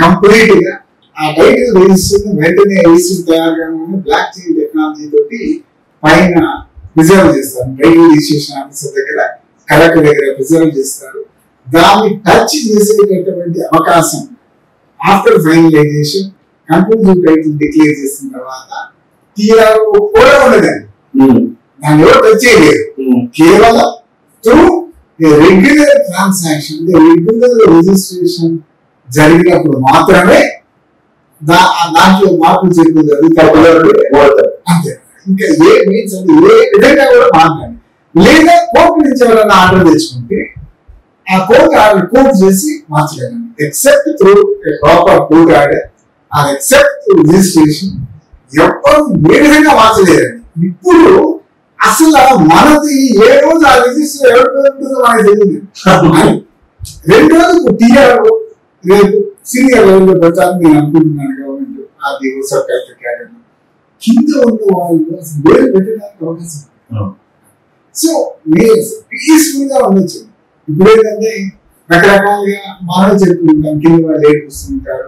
కంప్లీట్ గా ఆ టైటిల్ రిజిస్టర్ వెంటనే రిజిస్టర్ తయారుగా బ్లాక్ చైన్ టెక్నాలజీ తోటి పైన ప్రిజర్వ్ చేస్తారు. టైటిల్ రిజిస్ట్రేషన్ ఆఫీసర్ దగ్గర కలెక్టర్ దగ్గర ప్రిజర్వ్ చేస్తారు. దాన్ని టచ్ చేసేటటువంటి అవకాశం after finalisation conclusive title declare చేసిన తర్వాత టీఆర్ఓ కూడా ఉండదండి. దాన్ని ఎవరు టచ్ చేయలేదు. కేవలం through regular transaction, regular registration జరిగినప్పుడు మాత్రమే దాంట్లో మార్పులు చేరుకుని జరుగుతాయి. అంతే, ఇంకా ఏ మీన్స్ అంటే ఏ విధంగా కూడా మాట్లాడి లేదా కోర్టు నుంచి ఎవరైనా ఆర్డర్ తెచ్చుకుంటే ఆ కోర్టు ఆర్డర్ కోర్టు చేసి మార్చలేదండి. Except through proper court order or except through registration ఎవరు ఏ విధంగా మార్చలేదండి. ఇప్పుడు అసలు మనది ఏ రోజు ఆ రిజిస్టర్ ఎవరి ఉంటుందో మనకి తెలియదు. 2 రోజులు టీఆర్ఓ రేపు సీనియర్ లెవెల్లో పెడతారని నేను అనుకుంటున్నాను. గవర్నమెంట్ అది సబ్ కలెక్టర్ క్యాడర్ కింద ఉన్న వాళ్ళు అసలు వేరు పెట్టడానికి అవకాశం. సో మీరు పీస్ఫుల్ గా ఉండొచ్చు. ఇప్పుడు ఏంటంటే రకరకాలుగా మనం చెప్పుకుంటాం, కింద వాళ్ళు ఏడుస్తుంటారు,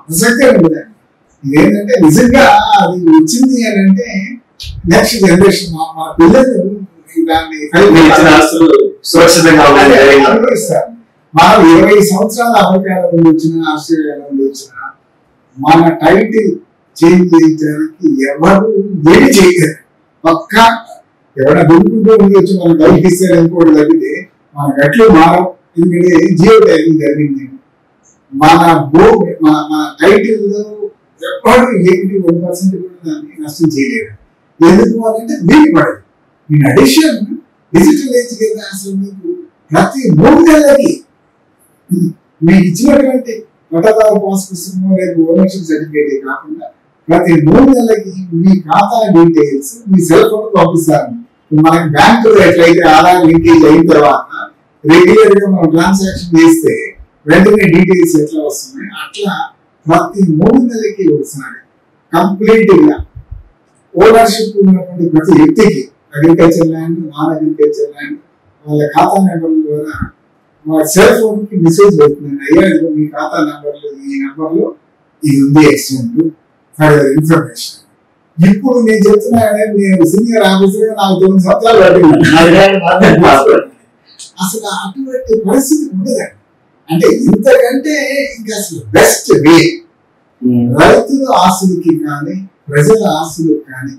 ప్రసక్తే ఉండదండి. ఇదేంటంటే నిజంగా అది వచ్చింది అని అంటే నెక్స్ట్ జనరేషన్ మా పిల్లలు దాన్ని సురక్షితంగా అనుభవిస్తారు. మనం 20 సంవత్సరాల అమెరికాలో నుండి వచ్చిన, ఆస్ట్రేలియాలో నుండి వచ్చిన మన టైటిల్ చేంజ్ చేయడానికి ఎవరు ఏమి చేయలేదు. పక్క ఎవరైనా దుర్గుంటూ ఉండొచ్చు, మనం బయటకి ఇస్తే ఇంకోటి తగ్గితే మన గట్లు మారం. ఎందుకంటే జియో ట్యాగింగ్ జరిగింది. మన భూమి మన టైటిల్లో ఎప్పుడు 1% కూడా దాన్ని నష్టం చేయలేదు. ఎందుకు అంటే వీలు పడదు. ఇన్ అడిషన్ డిజిటల్ ఏజ్ కింద అసలు మీకు ప్రతి 3 నెలలకి మీకు ఇచ్చినటువంటి పట్టదారు పాస్ పుస్తకం రేపు ఓనర్షిప్ సర్టిఫికేట్ కాకుండా ప్రతి 3 నెలలకి మీ ఖాతా డీటెయిల్స్ మీ సెల్ ఫోన్ పంపిస్తారు. మనకి బ్యాంకులో ఎట్లయితే ఆధార్ లింకేజ్ అయిన తర్వాత రెగ్యులర్ గా మనం ట్రాన్సాక్షన్ చేస్తే వెంటనే డీటెయిల్స్ ఎట్లా వస్తున్నాయి అట్లా ప్రతి 3 నెలలకి వస్తున్నాయి. కంప్లీట్ గా ఓనర్షిప్ ఉన్నటువంటి ప్రతి వ్యక్తికి agriculture land, non agriculture land వాళ్ళ ఖాతా నెంబర్ల ద్వారా వాళ్ళ సెల్ ఫోన్ కి మెసేజ్ పెడుతుందండి. అయ్యా ఇదిగో మీ ఖాతా నెంబర్లో ఈ నెంబర్లో ఇది ఉంది ఎక్స్టెంట్ ఫర్ ఇన్ఫర్మేషన్. ఇప్పుడు నేను చెప్తున్నా, నేను సీనియర్ ఆఫీసర్, నాకు 9 సంవత్సరాలు పట్టింది. అసలు అటువంటి పరిస్థితి ఉండదండి. అంటే ఇంతకంటే ఇంకా అసలు బెస్ట్ వే రైతుల ఆస్తులకి కానీ ప్రజల ఆస్తులకు కానీ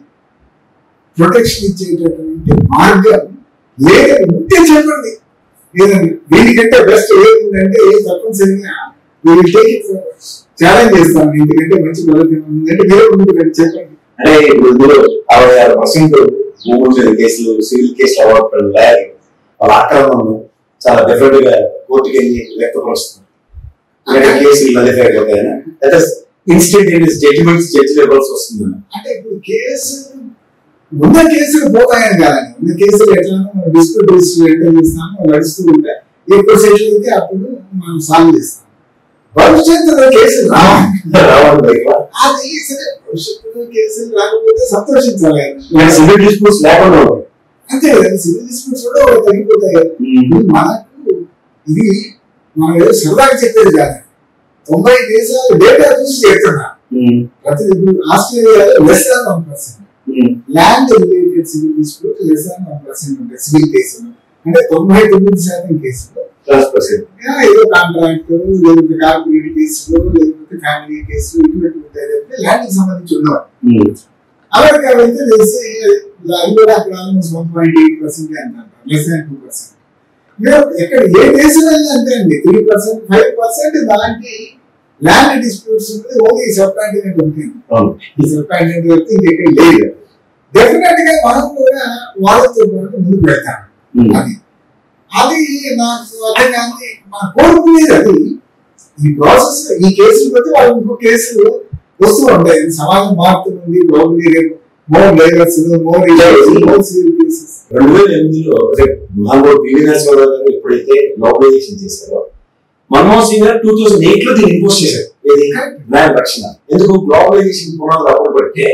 ప్రొటెక్షన్ ఇచ్చేటటువంటి మార్గం లేదని ఉంటే చెప్పండి. లేదండి దీనికంటే బెస్ట్ ఏముందంటే తప్పనిసరిగా మీరు ఛాలెంజ్ చేస్తాను. ఎందుకంటే మంచి పద్ధతి ఉందంటే మీరు ముందుకు చెప్పండి. అంటే ఇప్పుడు 66% భూముల కేసులు, సివిల్ కేసులు అవ్వడం లేదు. వాళ్ళ ఆక్రమణను చాలా డెఫినెట్ గా కోర్టుకి వెళ్ళి వ్యక్తపరుస్తున్నారు. కేసులు నలిఫై అయిపోతాయని ఇన్స్టంటేనియస్ జడ్జిమెంట్స్ జడ్జి లెవెల్స్ వస్తుంది. అంటే ఇప్పుడు ఉన్న కేసులు పోతాయని కాదండి. ఉన్న కేసులు ఎట్లా మనం డిస్ప్యూట్ ఎంటర్ చేస్తాము, నడుస్తూ ఉంటాయి. ఎప్పుడు సెటిల్ అయితే అప్పుడు మనం సాల్వ్ చేస్తాం. భవిష్యత్తులో కేసులు రావాలి. అది సరే, భవిష్యత్తులో కేసులు రాకపోతే సంతోషించాలి. సివిల్ డిస్ప్యూట్స్ లేకుండా అంతే కదండి. సివిల్ డిస్ప్యూట్స్ కూడా తగ్గిపోతాయి కదా. మనకు ఇది మనం ఏదో సరదాగా చెప్పేది కాదు. 90 దేశాలు డేటా చూసి చెప్తున్నా. ప్రతి ఆస్ట్రేలియాలో less than 1%, land related civil dispute less than 1% ఉంటాయి సివిల్ కేసులు. అంటే 99% కేసులు ఏదో కాంట్రాక్ట్, లేకపోతే కార్పొరేట్ కేసులు, లేకపోతే ఫ్యామిలీ కేసులు ఇటువంటి ఉంటాయి. లేకపోతే ల్యాండ్ కి సంబంధించి ఉన్నవారు. అమెరికా అయితే తెలిసి అది కూడా అక్కడ ఆల్మోస్ట్ 1.8% అంటారు, లెస్ దాన్ 2%. ఎక్కడ ఏ దేశం అంతే అండి 3%, 5% దానికి ల్యాండ్ డిస్ప్యూట్స్ ఉంటుంది. ఓన్లీ సబ్ కాంటినెంట్ ఉంటుంది. ఈ సబ్ కాంటినెంట్ వస్తే ఇంకెక్కడ లేదు. డెఫినెట్ గా మనం కూడా వాళ్ళతో పాటు ముందుకు వెళ్తాం. అది నాకు అర్థం కానీ మన కోరుకునేది అది. ఈ ప్రాసెస్ ఈ కేసులు బట్టి వాళ్ళు ఇంకో కేసులు వస్తూ ఉంటాయి. సమాజం మారుతుంది. More labours, more civil cases. 2008లో ఎప్పుడైతే గ్లోబలైజేషన్ చేశారో, మన్మోహన్ సింగ్ గారు 2008లో దీన్ని ఇంపోజ్ చేశారు. ల్యాండ్ రక్షణ. ఎందుకు? గ్లోబలైజేషన్ పునాదులు అప్పుడు పడితే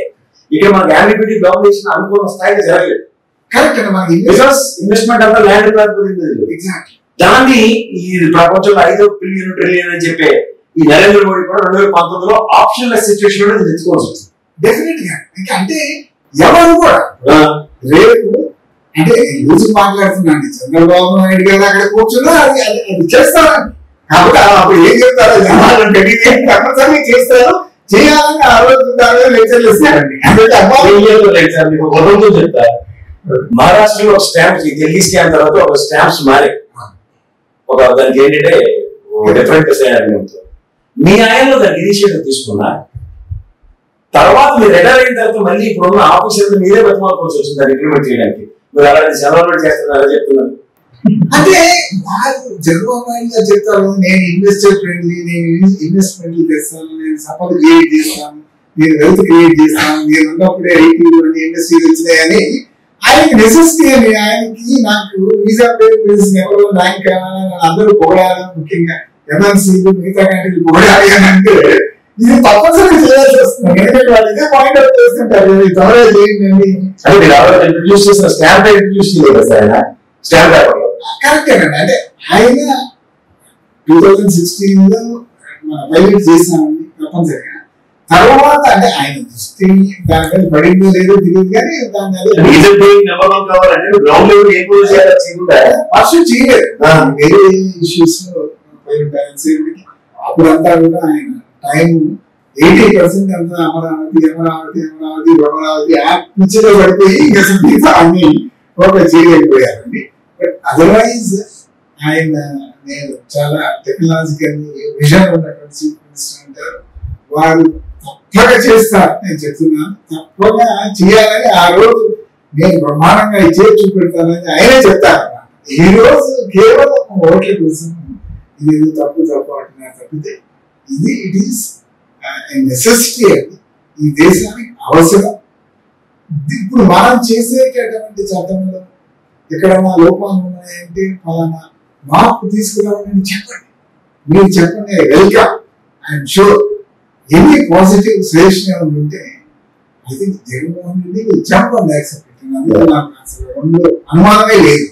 ఇక్కడ మనకి యాంబిగ్యూటీ గ్లోబలైజేషన్ అనుకున్న స్థాయిలో జరగలేదు. కరెక్ట్ అండి. మనకి ఇన్వెస్ట్మెంట్ అంతా ల్యాండ్ దాన్ని ఈ ప్రపంచంలో 5 బిలియన్ ట్రిలియన్ అని చెప్పే ఈ నరేంద్ర మోడీ కూడా 2019లో ఆప్షన్ లెస్ సిచ్యువేషన్ లో తెచ్చుకోవాల్సి వచ్చింది. డెఫినెట్ గా. అంటే ఎవరు కూడా రేపు అంటే రోజు మాట్లాడుతున్నాండి చంద్రబాబు నాయుడు గారు అక్కడ కూర్చున్నా అది చేస్తారండి. కాబట్టి అప్పుడు ఏం చెప్తారో జనాలంటే కంపల్సరీ చేస్తారు. చేయాలని ఆలోచించాలని లెక్చర్లు ఇస్తారండి. చెప్తారు. మహారాష్ట్రలో ఒక స్టాంప్స్, ఢిల్లీ స్టాంప్ తర్వాత ఒక స్టాంప్స్ మారే ఒక దానికి ఏంటంటే డిఫరెంట్ మీ ఆయనలో దానికి ఇనిషియేటివ్ తీసుకున్నా తర్వాత మీరు రిటైర్ అయిన తర్వాత మళ్ళీ ఇప్పుడున్న ఆఫీసర్లు మీరే బతిమాలుకోవాల్సి వచ్చింది దాన్ని ఇంప్లిమెంట్ చేయడానికి. మీరు అలాంటి సెలవులు చేస్తున్నారా చెప్తున్నారు. అంటే వారు చంద్రబాబు నాయుడు గారు చెప్తారు, నేను ఇన్వెస్టర్ ఫ్రెండ్లీ, నేను ఇన్వెస్ట్మెంట్లు చేస్తాను, నేను సంపద క్రియేట్ చేస్తాను, నేను వెల్త్ క్రియేట్ చేస్తాను, నేను ఉన్నప్పుడే ఐటీ ఇండస్ట్రీస్ వచ్చినాయని ఆయనకి నెసెసిటీ అని. ఆయనకి నాకు వీసా పేమెంట్స్ ఎవరో బ్యాంక్ అందరూ పొగడాలి, ముఖ్యంగా ఎంఎన్సీలు మిగతా కంట్రీలు పొగడాలి అని అంటే ఇది తప్పనిసరిగా చేయాల్సి వస్తుంది. ఎందుకంటే వాళ్ళు ఇదే పాయింట్ అవుట్ చేస్తుంటారు, త్వరగా చేయండి. ఇంట్రడ్యూస్ చేసిన స్టాంప్ ఇంట్రడ్యూస్ చేయలేదు సార్ ఆయన. స్టాంప్ కరెక్టేనండి. అంటే ఆయన 2016లో పైలట్ చేసినామండి తప్పనిసరిగా. తర్వాత అంటే ఆయన దృష్టి దాని మీద పడిందో లేదో తెలియదు కానీ పర్సూ చేయలేదు. వేరే ఇష్యూస్ లో పైలట్ బ్యాలెన్స్ అప్పుడంతా కూడా ఆయన టైం 80% అంతా అమరావతి అమరావతి అమరావతి అమరావతి యాక్ట్ పిచ్చిలో పడిపోయి ఇంకా అన్ని ఓకే చేయలేకపోయారండి. బట్ అదర్వైజ్ ఆయన నేను చాలా టెక్నాలజికల్ విజన్ ఉన్నటువంటి చీఫ్ మినిస్టర్ అంటారు. వారు తప్పగా చేస్తారు, నేను చెప్తున్నాను, తప్పగా చేయాలని. ఆ రోజు నేను బ్రహ్మాండంగా చేర్చి పెడతానని ఆయనే చెప్తారు. ఈ రోజు కేవలం ఓట్ల కోసం ఇది తప్పు అంటున్నారు తప్పితే ఇది ఇట్ ఈస్ నెసెసిటీ అండి. ఈ దేశానికి అవసరం. ఇప్పుడు మనం చేసేటటువంటి చట్టంలో ఎక్కడన్నా లోపాలు ఉన్నాయంటే ఫలానా మార్పు తీసుకురావాలని చెప్పండి. మీరు చెప్పండి, వెల్కమ్. ఐఎమ్ షూర్ ఎన్ని పాజిటివ్ సజెషన్ ఉంటే ఐ థింక్ జగన్మోహన్ రెడ్డి చెప్పండి యాక్సెప్ట్. అందులో నాకు అసలు రెండు అనుమానమే లేదు.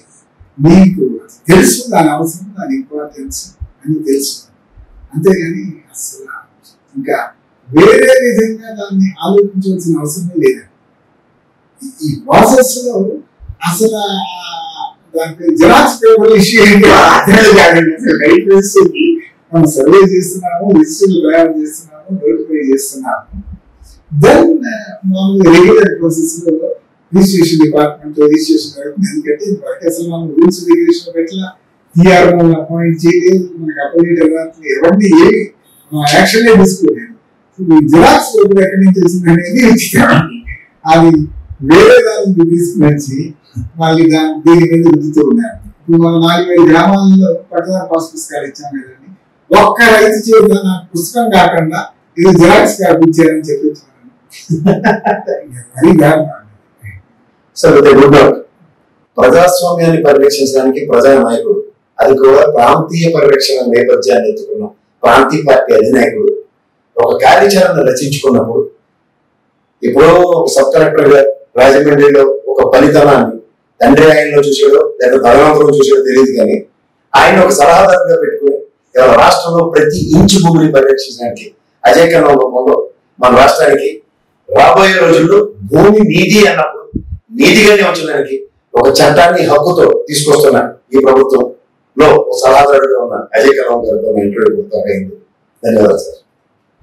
మీకు తెలుసు దాని అవసరం, దాని ఇంపార్టెన్స్ అని తెలుసు. అంతేగాని అసలు ఇంకా వేరే విధంగా దాన్ని ఆలోచించవలసిన అవసరమే లేదు. ఈ ప్రాసెస్ లో అసలు దానికి జిరాక్స్ పేపర్ ఇష్యూ ఏంటి మనం సర్వే చేస్తున్నాము, లిస్టులు తయారు చేస్తున్నాము, నోటిఫై చేస్తున్నాము. దెన్ మనం రెగ్యులర్ ప్రాసెస్ లో రిజిస్ట్రేషన్ డిపార్ట్మెంట్ రిజిస్ట్రేషన్ ఎందుకంటే ఇంతవరకు అసలు మనం రూల్స్ రెగ్యులేషన్ పెట్టిన టీఆర్ అపాయింట్ చేయలేదు, మనకి అపోజిట్ ఎవరిని ఏమి యాక్షన్ తీసుకోలేదు. జిరాక్స్ పేపర్ ఎక్కడి నుంచి వచ్చింది అనేది అది వేరే దానికి తీసుకుని మళ్ళీ దీని మీద రుద్దుతూ ఉన్నారు. ఇప్పుడు మన 4,000 గ్రామాలలో పట్టదారు పాస్ పుస్తకాలు ఇచ్చాం కదండి, ఒక్క రైతు చేత నాకు పుస్తకం కాకుండా ఇది జిరాక్స్ కాపీ ఇచ్చారని చెప్పి అది ప్రజాస్వామ్యాన్ని పరిరక్షించడానికి ప్రజా నాయకుడు, అది కూడా ప్రాంతీయ పరిరక్షణ నేపథ్యాన్ని ఎత్తుకున్న ప్రాంతీయ పార్టీ అధినాయకుడు ఒక కార్యాచరణ రచించుకున్నప్పుడు, ఇప్పుడు ఒక సబ్ కలెక్టర్ గా రాజమండ్రిలో ఒక ఫలితాన్ని తండ్రి ఆయనలో చూసాడో లేదా తదనంతరం చూసాడో తెలియదు, కానీ ఆయన ఒక సలహాదారుగా పెట్టుకుని ఇవాళ రాష్ట్రంలో ప్రతి ఇంచు భూమిని పరిరక్షించడానికి అజయ్ కన్నా రూపంలో మన రాష్ట్రానికి రాబోయే రోజుల్లో భూమి నీది అన్నప్పుడు నీతిగానే ఉంచడానికి ఒక చట్టాన్ని హక్కుతో తీసుకొస్తున్న ఈ ప్రభుత్వంలో సలహాదారుగా ఉన్న అజయ్ కన్నా గారితో ఇంటర్వ్యూ పూర్తయింది. ధన్యవాదాలు సార్.